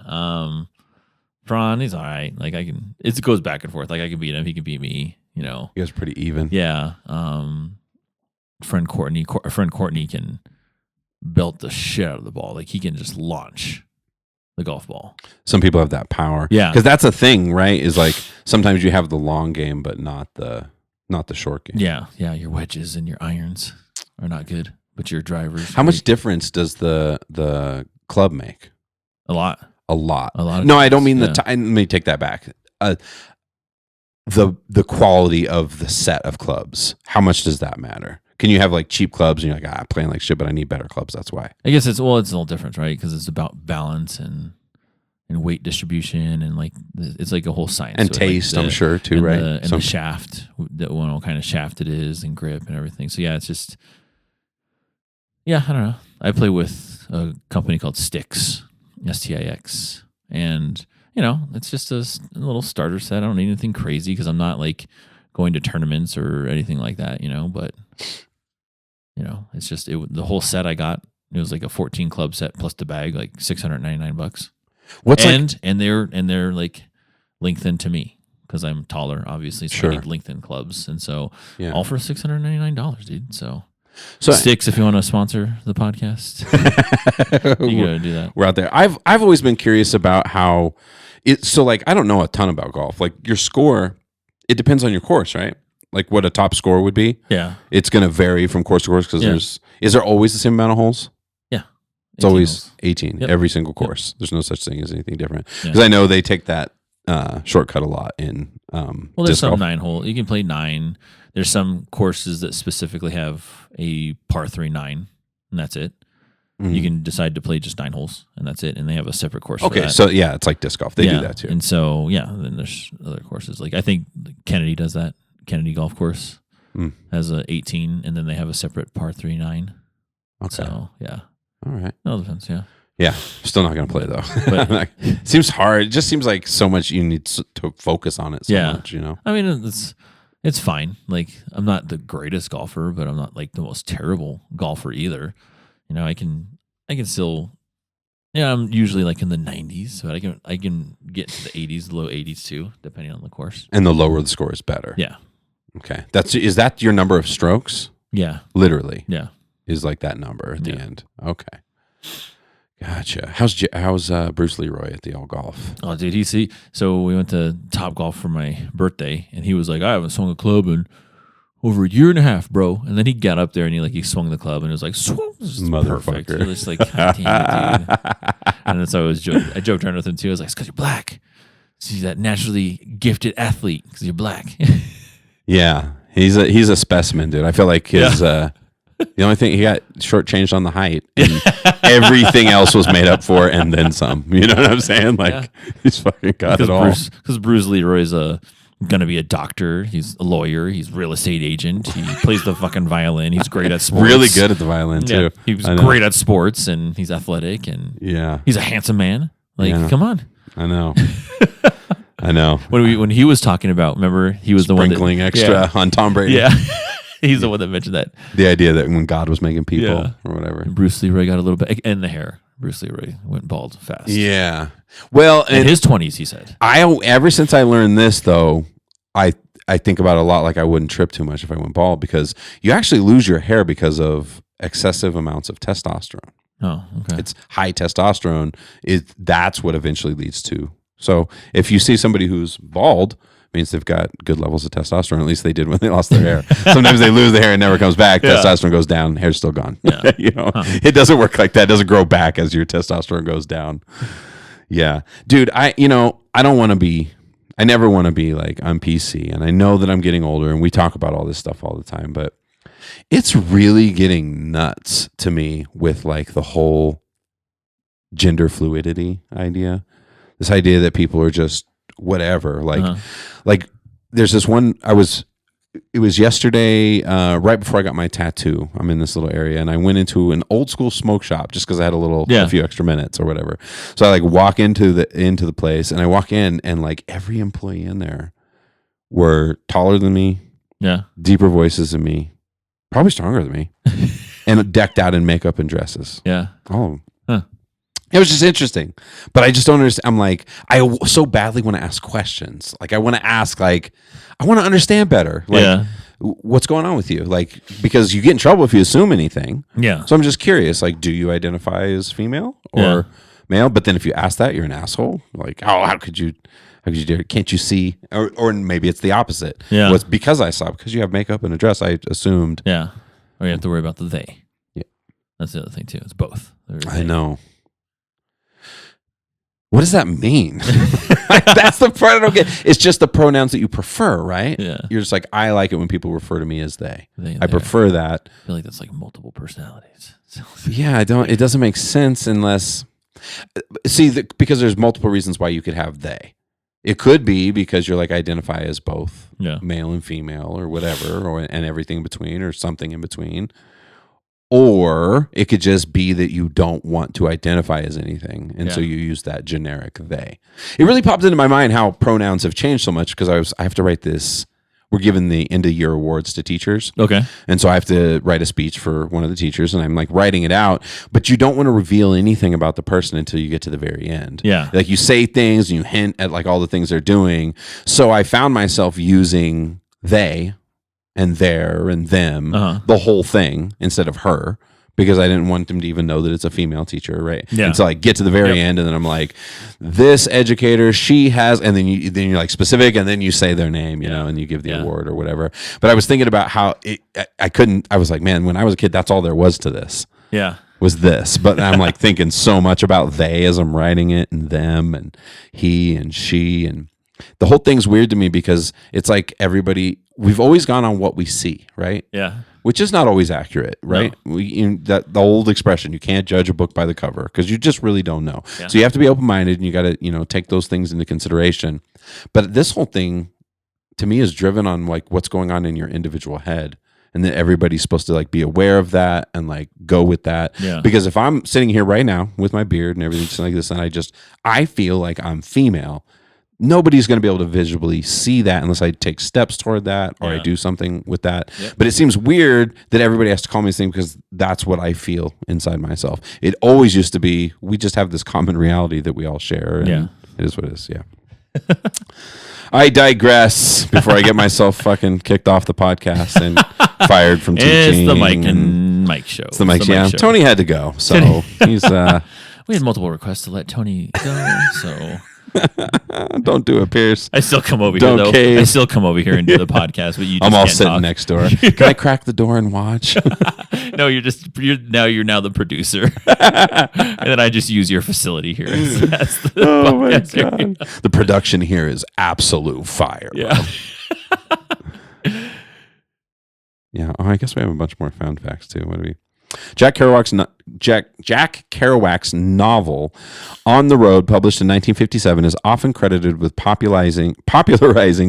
Prawn, he's all right. Like it goes back and forth. Like I can beat him, he can beat me, You guys are pretty even. Yeah. Friend Courtney can belt the shit out of the ball. Like he can just launch the golf ball. Some people have that power. Yeah. Because that's a thing, right? Is like sometimes you have the long game, but not the short game. Yeah. Yeah. Your wedges and your irons are not good, but your drivers. How much difference does the club make? A lot. A lot. A lot. No, I don't mean let me take that back. The quality of the set of clubs. How much does that matter? Can you have like cheap clubs and you're like, I'm playing like shit, but I need better clubs. That's why. I guess it's a little different, right? Because it's about balance and weight distribution and like it's like a whole science And to it. taste, Like I'm sure too, right? And the shaft, what kind of shaft it is, and grip and everything. So yeah, it's just I don't know. I play with a company called Stix, STIX, and it's just a little starter set. I don't need anything crazy because I'm not like going to tournaments or anything like that, but it's just the whole set I got. It was like a 14 club set plus the bag, like $699. And they're like lengthened to me because I'm taller, obviously. So Sure. I need lengthened clubs, and so Yeah. all for $699, dude. So Stix, if you want to sponsor the podcast, you gotta do that. We're out there. I've always been curious about how so like I don't know a ton about golf. Like your score, it depends on your course, right? Like what a top score would be. Yeah. It's going to vary from course to course because is there always the same amount of holes? Yeah. It's always holes. 18 Yep. every single course. There's no such thing as anything different Yeah. because I know they take that shortcut a lot in Well, there's disc some golf. 9-hole. You can play 9. There's some courses that specifically have a par 3 9, and that's it. Mhm. You can decide to play just 9 holes, and that's it. And they have a separate course. Okay, for that. so yeah, it's like disc golf. They do that too. And so then there's other courses. Like I think Kennedy does that. Kennedy Golf Course has a 18, and then they have a separate par 3 9. Okay. So yeah. All right. No defense. Yeah. Yeah, still not going to play though. But- Seems hard. It just seems like so much you need to focus on it so Yeah. much, I mean, it's fine. Like I'm not the greatest golfer, but I'm not like the most terrible golfer either. I can still. Yeah, I'm usually like in the 90s, but I can get to the 80s, low 80s too, depending on the course. And the lower the score is better. Yeah. Okay. Is that your number of strokes? Yeah. Literally. Yeah. Is like that number at the Yeah. end. Okay. Gotcha. How's Bruce Leroy at the All Golf? Oh, dude, so we went to Top Golf for my birthday, and he was like, I haven't swung a club in over a year and a half, bro. And then he got up there and he swung the club and it was like, swung. Motherfucker. Perfect. It was like, God damn it, dude. And that's how I joked around with him too. I was like, it's because you're black. He's that naturally gifted athlete because you're black. Yeah. He's a specimen, dude. I feel like his the only thing he got shortchanged on the height, and everything else was made up for, and then some. You know what I'm saying? Like he's fucking got it all. Because Bruce Leroy's going to be a doctor. He's a lawyer. He's a real estate agent. He plays the fucking violin. He's great at sports. Really good at the violin too. Yeah, he was great at sports, and he's athletic, and he's a handsome man. Like, come on. I know. I know. When he was talking about, remember, he was sprinkling the one extra on Tom Brady. Yeah. He's the one that mentioned that. The idea that when God was making people or whatever. And Bruce Leroy got a little bit, and the hair. Bruce Leroy went bald fast. Yeah. Well, in his 20s, he said. Ever since I learned this, though, I think about it a lot. Like I wouldn't trip too much if I went bald because you actually lose your hair because of excessive amounts of testosterone. Oh, okay. It's high testosterone. That's what eventually leads to. So if you see somebody who's bald, means they've got good levels of testosterone. At least they did when they lost their hair. Sometimes they lose the hair and never comes back. Testosterone goes down, hair's still gone. Yeah. It doesn't work like that. It doesn't grow back as your testosterone goes down. Yeah, dude. I don't want to be. I never want to be like I'm PC, and I know that I'm getting older, and we talk about all this stuff all the time, but it's really getting nuts to me with like the whole gender fluidity idea. This idea that people are just whatever. Like there's this one, it was yesterday, right before I got my tattoo. I'm in this little area and I went into an old school smoke shop just because I had a few extra minutes or whatever. So I like walk into the place and I walk in and like every employee in there were taller than me. Yeah. Deeper voices than me. Probably stronger than me. And decked out in makeup and dresses. Yeah. All of them. It was just interesting, but I just don't understand. I'm like, I so badly want to ask questions. Like, I want to ask, like, I want to understand better. Like, what's going on with you? Like, because you get in trouble if you assume anything. Yeah. So I'm just curious, like, do you identify as female or male. But then if you ask that, you're an asshole. Like, oh, how could you do it? Can't you see? Or maybe it's the opposite. Yeah. Well, it's because I saw, because you have makeup and a dress, I assumed. Yeah. Or you have to worry about the they. Yeah. That's the other thing too. It's both. I know. What does that mean? That's the part I don't get. It's just the pronouns that you prefer, right? Yeah. You're just like, I like it when people refer to me as they. They I prefer that. I feel like that's like multiple personalities. Yeah, it doesn't make sense unless, because there's multiple reasons why you could have they. It could be because you're like identify as both male and female or whatever, and everything in between or something in between. Or it could just be that you don't want to identify as anything. And so you use that generic they. It really popped into my mind how pronouns have changed so much because I have to write this. We're giving the end of year awards to teachers. Okay. And so I have to write a speech for one of the teachers, and I'm like writing it out, but you don't want to reveal anything about the person until you get to the very end. Yeah. Like you say things and you hint at like all the things they're doing. So I found myself using they and their and them, the whole thing instead of her, because I didn't want them to even know that it's a female teacher, right? Yeah. And so I get to the very end, and then I'm like, this educator, she has, and then you're like specific, and then you say their name, you know, and you give the award or whatever. But I was thinking about how I was like, man, when I was a kid, that's all there was to this. Yeah. Was this. But I'm like thinking so much about they as I'm writing it, and them and he and she, and the whole thing's weird to me because it's like we've always gone on what we see, right? Yeah. Which is not always accurate, right? No. The old expression, you can't judge a book by the cover because you just really don't know. Yeah. So you have to be open-minded, and you got to, take those things into consideration. But this whole thing to me is driven on like what's going on in your individual head, and that everybody's supposed to like be aware of that and like go with that. Yeah. Because if I'm sitting here right now with my beard and everything just like this, and I feel like I'm female, nobody's going to be able to visibly see that unless I take steps toward that or I do something with that. Yep. But it seems weird that everybody has to call me this thing because that's what I feel inside myself. It always used to be, we just have this common reality that we all share. And it is what it is. Yeah. I digress before I get myself fucking kicked off the podcast and fired from teaching. It's the Mike and Mike show. It's the Mike show. Tony had to go. So he's... we had multiple requests to let Tony go, so... Don't do it, Pierce. I still come over here though. I still come over here and do the podcast, but you just I'm all can't sitting talk. next door. Can I crack the door and watch? No, you're now the producer. And then I just use your facility here. That's the oh my God. The production here is absolute fire. Yeah. Yeah. Oh, I guess we have a bunch more found facts too. What do we? Jack Kerouac's novel On the Road, published in 1957, is often credited with popularizing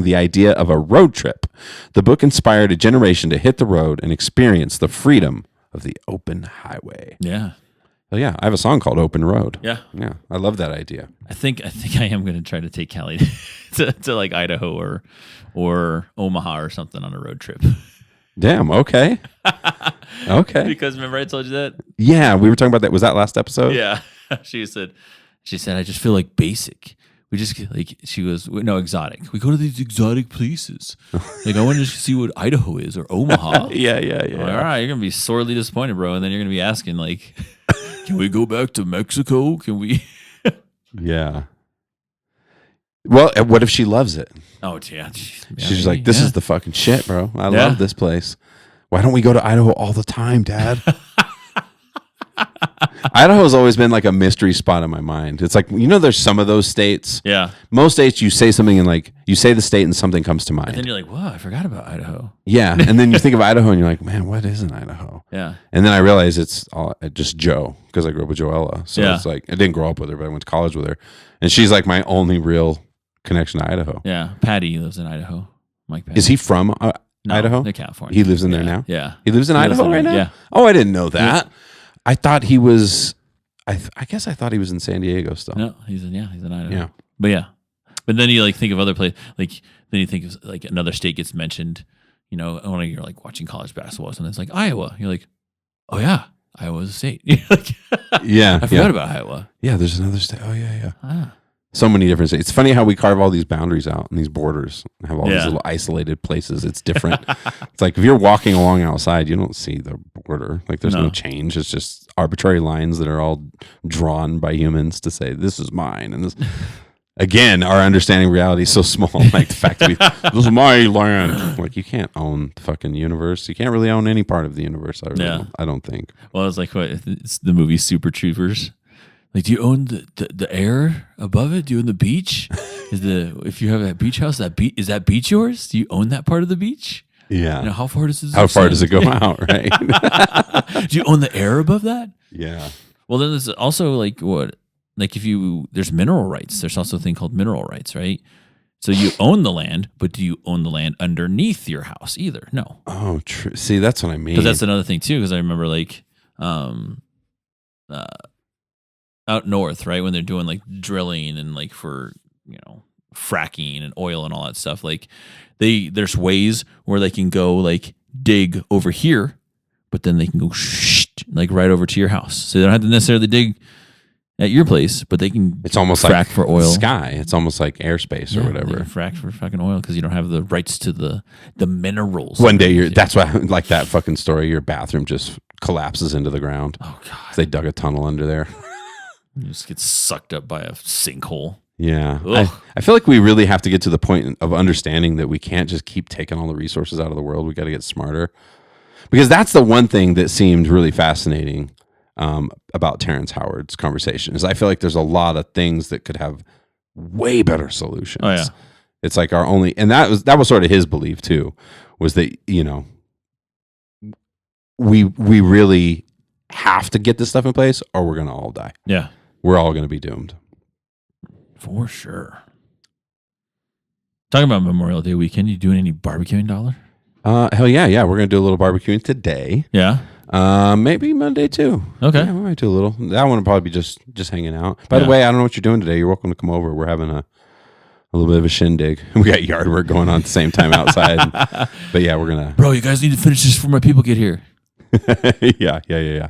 the idea of a road trip. The book inspired a generation to hit the road and experience the freedom of the open highway. Yeah. Oh yeah, I have a song called Open Road. Yeah. Yeah, I love that idea. I think I am going to try to take Callie to like Idaho or Omaha or something on a road trip. Damn, okay. Okay. Because remember I told you that? Yeah, we were talking about that. Was that last episode? Yeah. She said, I just feel like basic. We just like, she goes, no, exotic. We go to these exotic places. Like, I want to see what Idaho is or Omaha. Yeah. Like, all right, you're going to be sorely disappointed, bro. And then you're going to be asking, like, can we go back to Mexico? Can we? Yeah. Well, what if she loves it? Oh, yeah. She's like, this is the fucking shit, bro. I love this place. Why don't we go to Idaho all the time, Dad? Idaho's always been like a mystery spot in my mind. It's like, there's some of those states. Yeah. Most states you say something and like, you say the state and something comes to mind. And then you're like, whoa, I forgot about Idaho. Yeah. And then you think of Idaho and you're like, man, what is in Idaho? Yeah. And then I realize it's all just Joe, because I grew up with Joella. So it's like, I didn't grow up with her, but I went to college with her. And she's like my only real connection to Idaho. Yeah. Patty lives in Idaho. Mike Patty. Is he from Idaho? They're California. He lives in there now? Yeah. He lives in Idaho right now? Yeah. Oh, I didn't know that. Yeah. I thought he was, I guess I thought he was in San Diego still. No, he's in Idaho. Yeah. But then you like think of other places, like then you think of like another state gets mentioned, when you're like watching college basketball, and it's like Iowa. You're like, oh yeah, Iowa's a state. You're like, yeah. I forgot about Iowa. Yeah, there's another state. Oh yeah. So many different states. It's funny how we carve all these boundaries out and these borders and have all these little isolated places. It's different. It's like if you're walking along outside, you don't see the border. Like there's no change. It's just arbitrary lines that are all drawn by humans to say this is mine, and this. Again, our understanding of reality is so small. Like the fact that this is my land. Like you can't own the fucking universe. You can't really own any part of the universe. I don't think. Well, it's like what it's the movie Super Troopers. Like, do you own the air above it? Do you own the beach? If you have a beach house, is that beach yours? Do you own that part of the beach? Yeah. You know, how far does it go out? Right. Do you own the air above that? Yeah. Well, then there's also like what. Like there's mineral rights. There's also a thing called mineral rights, right? So you own the land, but do you own the land underneath your house either? No. Oh, true. See, that's what I mean. Because that's another thing too. Because I remember like out north, right, when they're doing like drilling and like for fracking and oil and all that stuff. Like there's ways where they can go like dig over here, but then they can go like right over to your house. So they don't have to necessarily dig at your place, but they can. It's almost frack like for oil. Sky. It's almost like airspace or whatever. They can frack for fucking oil because you don't have the rights to the minerals. One day that's why, like that fucking story. Your bathroom just collapses into the ground. Oh god! They dug a tunnel under there. You just get sucked up by a sinkhole. Yeah, I feel like we really have to get to the point of understanding that we can't just keep taking all the resources out of the world. We got to get smarter, because that's the one thing that seemed really fascinating. About Terrence Howard's conversation is I feel like there's a lot of things that could have way better solutions. Oh yeah. It's like our only, and that was sort of his belief too, was that, we really have to get this stuff in place or we're going to all die. Yeah. We're all going to be doomed. For sure. Talking about Memorial Day weekend, you doing any barbecuing, Dollar? Hell yeah. Yeah. We're going to do a little barbecuing today. Yeah. Maybe Monday too. Okay. Yeah, we might do a little. That one will probably be just hanging out. By the way, I don't know what you're doing today. You're welcome to come over. We're having a little bit of a shindig. We got yard work going on at the same time outside. But yeah, we're gonna. Bro, you guys need to finish this before my people get here. Yeah.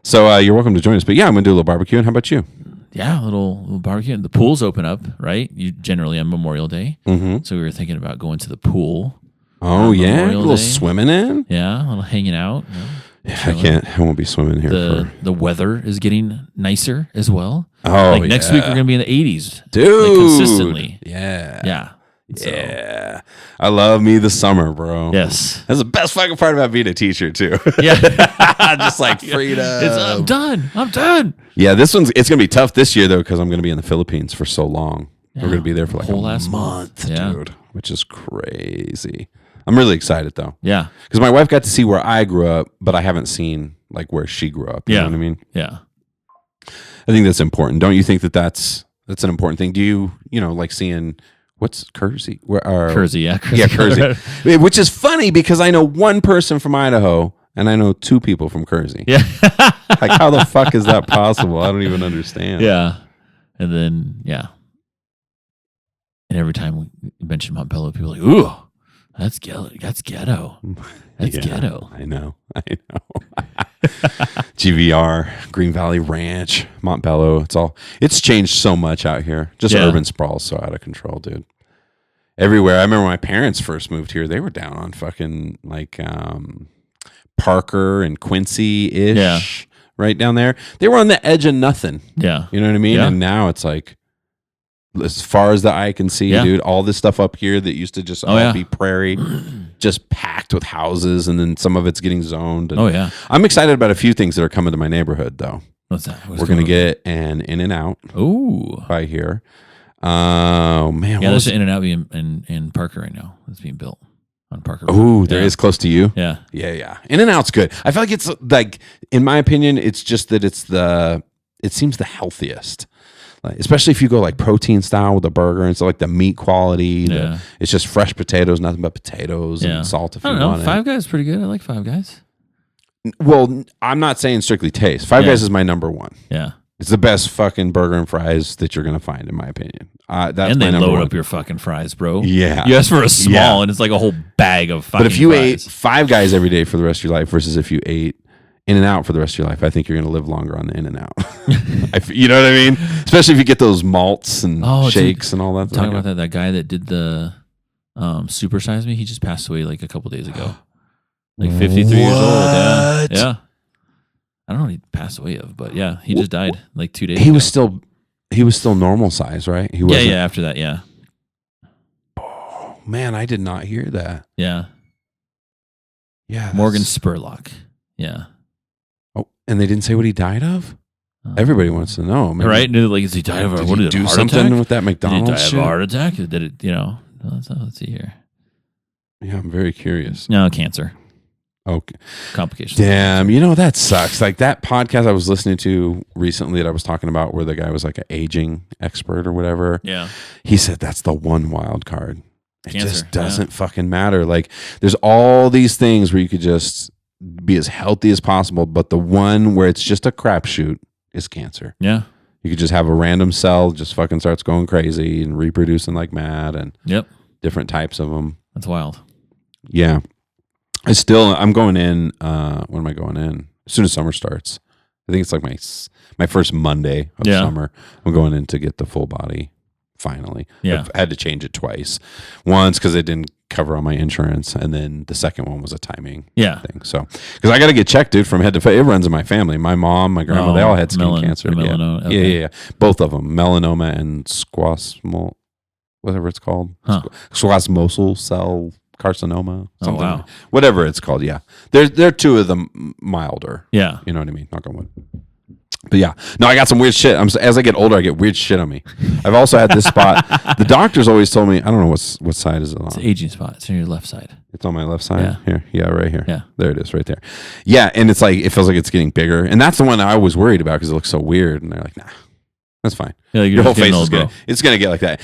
So you're welcome to join us. But yeah, I'm gonna do a little barbecue. And how about you? Yeah, a little barbecue. The pools open up, right? You generally on Memorial Day. Mm-hmm. So we were thinking about going to the pool. Oh yeah, Memorial a little Day. Swimming in. Yeah, a little hanging out. Yeah, I won't be swimming here. The weather is getting nicer as well. Oh, like next week we're gonna be in the 80s, dude. like consistently. Yeah. So, yeah. I love me the summer, bro. yes, that's the best fucking part about being a teacher too. Yeah, just like freedom. I'm done. Yeah, it's gonna be tough this year though because I'm gonna be in the Philippines for so long. Yeah. We're gonna be there for like whole a last month, yeah. dude, which is crazy. I'm really excited though. Yeah, because my wife got to see where I grew up, but I haven't seen like where she grew up. You know what I mean? Yeah. I think that's important. Don't you think that's an important thing? Do you like seeing what's Kersey? Kersey, yeah. Kersey. Which is funny because I know one person from Idaho and I know two people from Kersey. Yeah. Like how the fuck is that possible? I don't even understand. Yeah. And then and every time we mention Montbello, people are like, ooh, that's ghetto. That's ghetto. I know. GVR, Green Valley Ranch, Montbello. It's changed so much out here. Just urban sprawl so out of control, dude. Everywhere. I remember when my parents first moved here, they were down on fucking like Parker and Quincy-ish, right down there. They were on the edge of nothing. Yeah. You know what I mean? Yeah. And now it's like, as far as the eye can see, dude, all this stuff up here that used to just be prairie, just packed with houses, and then some of it's getting zoned. And I'm excited about a few things that are coming to my neighborhood, though. What's that? We're going to get an In-N-Out. Ooh. By here. Oh, man. Yeah, there's an In-N-Out in Parker right now. It's being built on Parker. Oh, there is close to you? Yeah. Yeah. In-N-Out's good. I feel like it's like, in my opinion, it's just that it seems the healthiest. Like, especially if you go like protein style with a burger and so like the meat quality, it's just fresh potatoes, nothing but potatoes and salt if you want it. Five Guys is pretty good. I like Five Guys. Well, I'm not saying strictly taste. Five Guys is my number one. Yeah. It's the best fucking burger and fries that you're going to find, in my opinion. That's and they my number load one. up your fucking fries, bro. Yeah. You ask for a small and it's like a whole bag of fucking But if you fries. ate Five Guys every day for the rest of your life versus if you ate In-N-Out for the rest of your life, I think you're going to live longer on the In-N-Out. You know what I mean? Especially if you get those malts and shakes and all that. Talking about that guy that did the Super Size Me, he just passed away like a couple days ago. Like 53 years old. Yeah. I don't know what he passed away of, but yeah, he just died like 2 days He ago. was still normal size, right? He Yeah, after that, yeah. Oh, man, I did not hear that. Yeah. Yeah. Morgan Spurlock. Yeah. Oh, and they didn't say what he died of? Everybody wants to know. Maybe, right? Like, is he died of did what he did do heart something attack? with that McDonald's Did he die shit? of a heart attack? Did it, let's see here. Yeah, I'm very curious. No, cancer. Okay. Complications. Damn, that sucks. Like that podcast I was listening to recently that I was talking about where the guy was like an aging expert or whatever. Yeah. He said that's the one wild card. It Cancer, just doesn't fucking matter. Like there's all these things where you could just be as healthy as possible, but the one where it's just a crapshoot is cancer. Yeah. You could just have a random cell just fucking starts going crazy and reproducing like mad and different types of them. That's wild. Yeah. I'm going in. When am I going in? As soon as summer starts. I think it's like my first Monday of summer. I'm going in to get the full body finally. Yeah. I've had to change it twice. Once because it didn't cover on my insurance, and then the second one was a timing thing. So because I got to get checked, dude, from head to foot. It runs in my family. My mom, my grandma, they all had skin cancer. Melanoma. Yeah. Okay. Yeah. Both of them, melanoma and whatever it's called, squamosal cell carcinoma. Something, wow. Whatever it's called. Yeah, they're two of them milder. Yeah, you know what I mean. Knock on wood. But yeah, no, I got some weird shit. As I get older, I get weird shit on me. I've also had this spot. The doctors always told me, I don't know what side is it on. It's an aging spot. It's on your left side. It's on my left side. Yeah. Here, yeah, right here. Yeah, there it is, right there. Yeah, and it's like it feels like it's getting bigger, and that's the one I was worried about because it looks so weird. And they're like, nah. That's fine. Yeah, your whole face is gonna get like that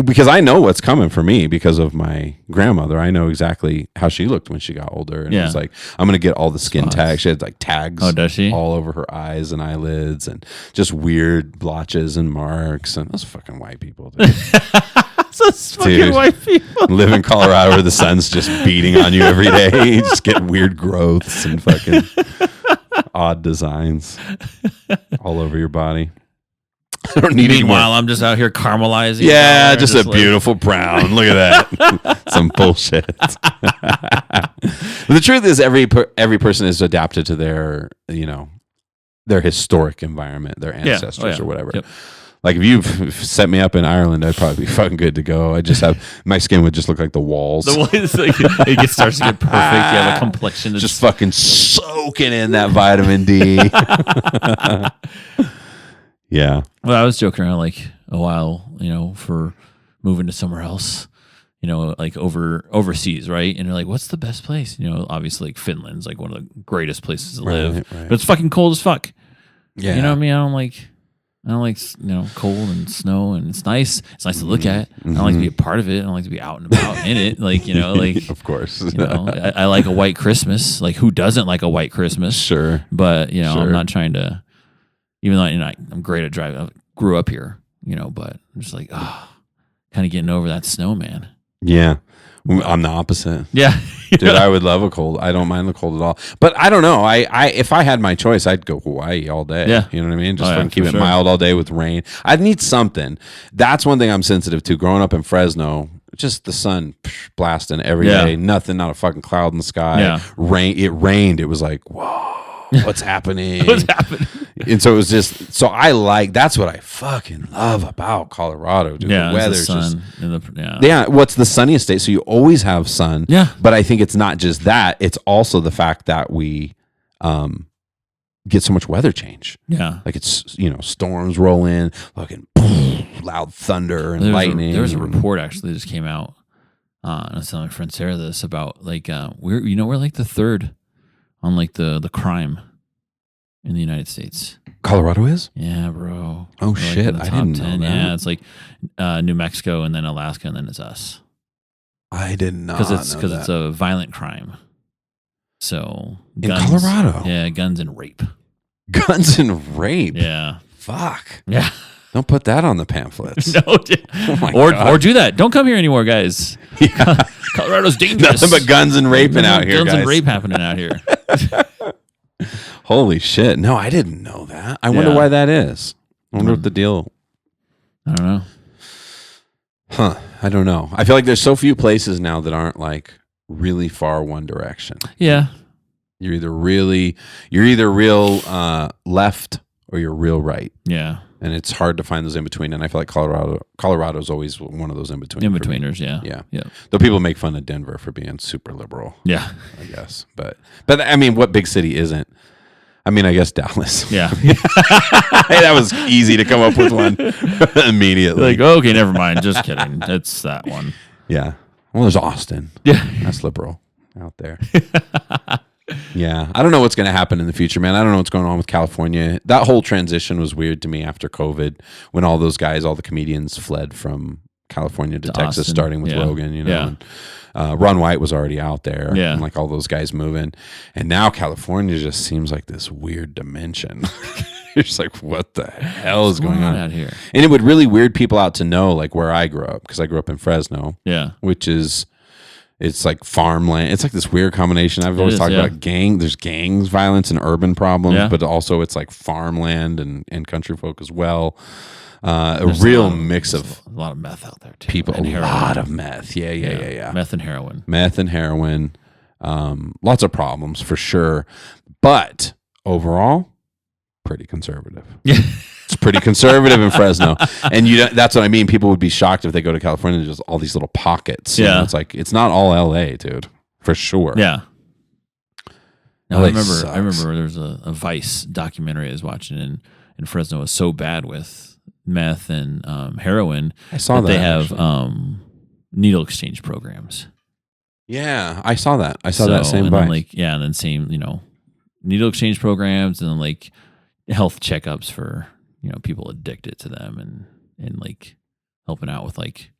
because I know what's coming for me because of my grandmother. I know exactly how she looked when she got older, and it's like I'm gonna get all the skin tags. She had like tags. Oh, does she? All over her eyes and eyelids, and just weird blotches and marks. And those fucking white people. Those fucking white people live in Colorado where the sun's just beating on you every day. You just get weird growths and fucking odd designs all over your body. I don't need Meanwhile, I'm just out here caramelizing. Yeah, just a beautiful brown. Look at that. Some bullshit. But the truth is, every person is adapted to their historic environment, their ancestors or whatever. Yep. Like if you set me up in Ireland, I'd probably be fucking good to go. I just have my skin would just look like the walls. It starts to get perfect. You have a complexion that's just fucking soaking in that vitamin D. Yeah. Well, I was joking around like a while, for moving to somewhere else, like overseas, right? And you're like, what's the best place? Obviously like Finland's like one of the greatest places to live, right. but it's fucking cold as fuck. Yeah. You know what I mean? I don't like cold and snow, and it's nice. It's nice to look at. I don't like to be a part of it. I don't like to be out and about in it. Like, of course. I like a white Christmas. Like, who doesn't like a white Christmas? Sure. But, I'm not trying to, even though I'm great at driving. I grew up here, but I'm just like, kind of getting over that snow, man. Yeah. I'm the opposite. Yeah. Dude, I would love a cold. I don't mind the cold at all. But I don't know. I if I had my choice, I'd go Hawaii all day. Yeah. You know what I mean? Just keep it mild all day with rain. I'd need something. That's one thing I'm sensitive to. Growing up in Fresno, just the sun blasting every day. Nothing, not a fucking cloud in the sky. Yeah. It rained. It was like, whoa. What's happening? What's happening? And so it was just that's what I fucking love about Colorado, dude. Yeah, the weather's the sun just what's the sunniest state, so you always have sun. Yeah. But I think it's not just that, it's also the fact that we get so much weather change. Yeah. Like it's storms roll in, fucking loud thunder and lightning. There was a report actually that just came out. And I was telling my friend Sarah this about like we're like the third on like the crime in the United States. Colorado is? Yeah, bro. Oh shit! I didn't know that. Yeah, it's like New Mexico and then Alaska and then it's us. I did not because it's a violent crime. So in Colorado, yeah, guns and rape. Guns and rape. Yeah. Fuck. Yeah. Don't put that on the pamphlets. No, or do that. Don't come here anymore, guys. Yeah. Colorado's dangerous. Nothing but guns and raping out here, guns guys. and rape happening out here. Holy shit. No, I didn't know that. I wonder why that is. I wonder what the deal. I don't know. Huh. I don't know. I feel like there's so few places now that aren't like really far one direction. Yeah. You're either real left or you're real right. Yeah. And it's hard to find those in between. And I feel like Colorado's always one of those in between. In-betweeners, yeah. Yeah. Though people make fun of Denver for being super liberal. Yeah. I guess. But I mean, what big city isn't? I mean, I guess Dallas. Yeah. That was easy to come up with one immediately. Like, okay, never mind. Just kidding. It's that one. Yeah. Well, there's Austin. Yeah. That's liberal out there. Yeah. I don't know what's going to happen in the future, man. I don't know what's going on with California. That whole transition was weird to me after COVID when all those guys, all the comedians fled from California to Texas, Austin. starting with Yeah. Rogan, you know. Yeah. And, Ron White was already out there. Yeah. And like all those guys moving. And now California just seems like this weird dimension. You're just like, what the hell is going on out here? And it would really weird people out to know like where I grew up, because I grew up in Fresno. Yeah. Which is, it's like farmland. It's like this weird combination. I've always talked about there's gangs, violence, and urban problems, but also it's like farmland and country folk as well. A real mix of a lot of meth out there too. People, And a heroin. lot of meth. Yeah. Meth and heroin. Lots of problems for sure. But overall, pretty conservative. Yeah. It's pretty conservative in Fresno, and that's what I mean. People would be shocked if they go to California and there's just all these little pockets. You know, it's like it's not all LA, dude, for sure. Yeah. No, LA I remember sucks. there was a Vice documentary I was watching, and Fresno was so bad with meth and heroin. I saw that they have actually. needle exchange programs. Yeah, I saw that. I saw that same and Vice. then then same needle exchange programs, and then like health checkups for people addicted to them, and like helping out with like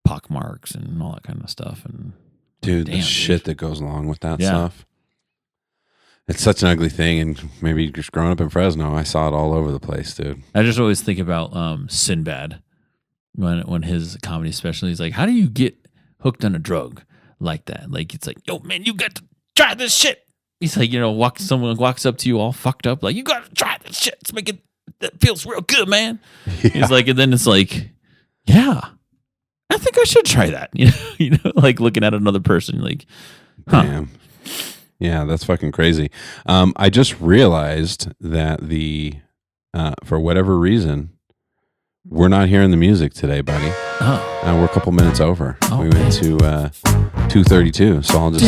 pock marks and all that kind of stuff. And the shit that goes along with that stuff. It's such an ugly thing, and maybe just growing up in Fresno, I saw it all over the place, dude. I just always think about Sinbad when his comedy special, he's like, how do you get hooked on a drug like that? Like, it's like, yo, man, you got to try this shit. He's like, someone walks up to you all fucked up, like, you got to try this shit. It's making that feels real good, man. Yeah. He's like, and then it's like, yeah, I think I should try that. Like looking at another person, like, huh. Damn. Yeah, that's fucking crazy. I just realized that for whatever reason, we're not hearing the music today, buddy. Oh. We're a couple minutes over. Oh, we went to 2:32, so I'll just.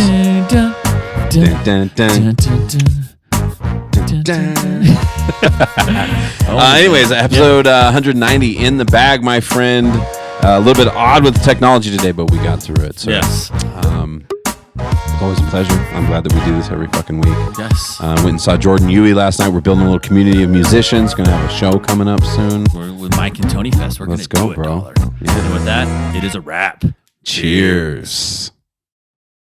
Anyways, episode 190 in the bag, my friend. A little bit odd with the technology today, but we got through it. So, yes. It's always a pleasure. I'm glad that we do this every fucking week. Yes. Went and saw Jordan Huey last night. We're building a little community of musicians. Going to have a show coming up soon. We're with Mike and Tony Fest. We're going to do it, bro. dollar. Yeah. And with that, it is a wrap. Cheers.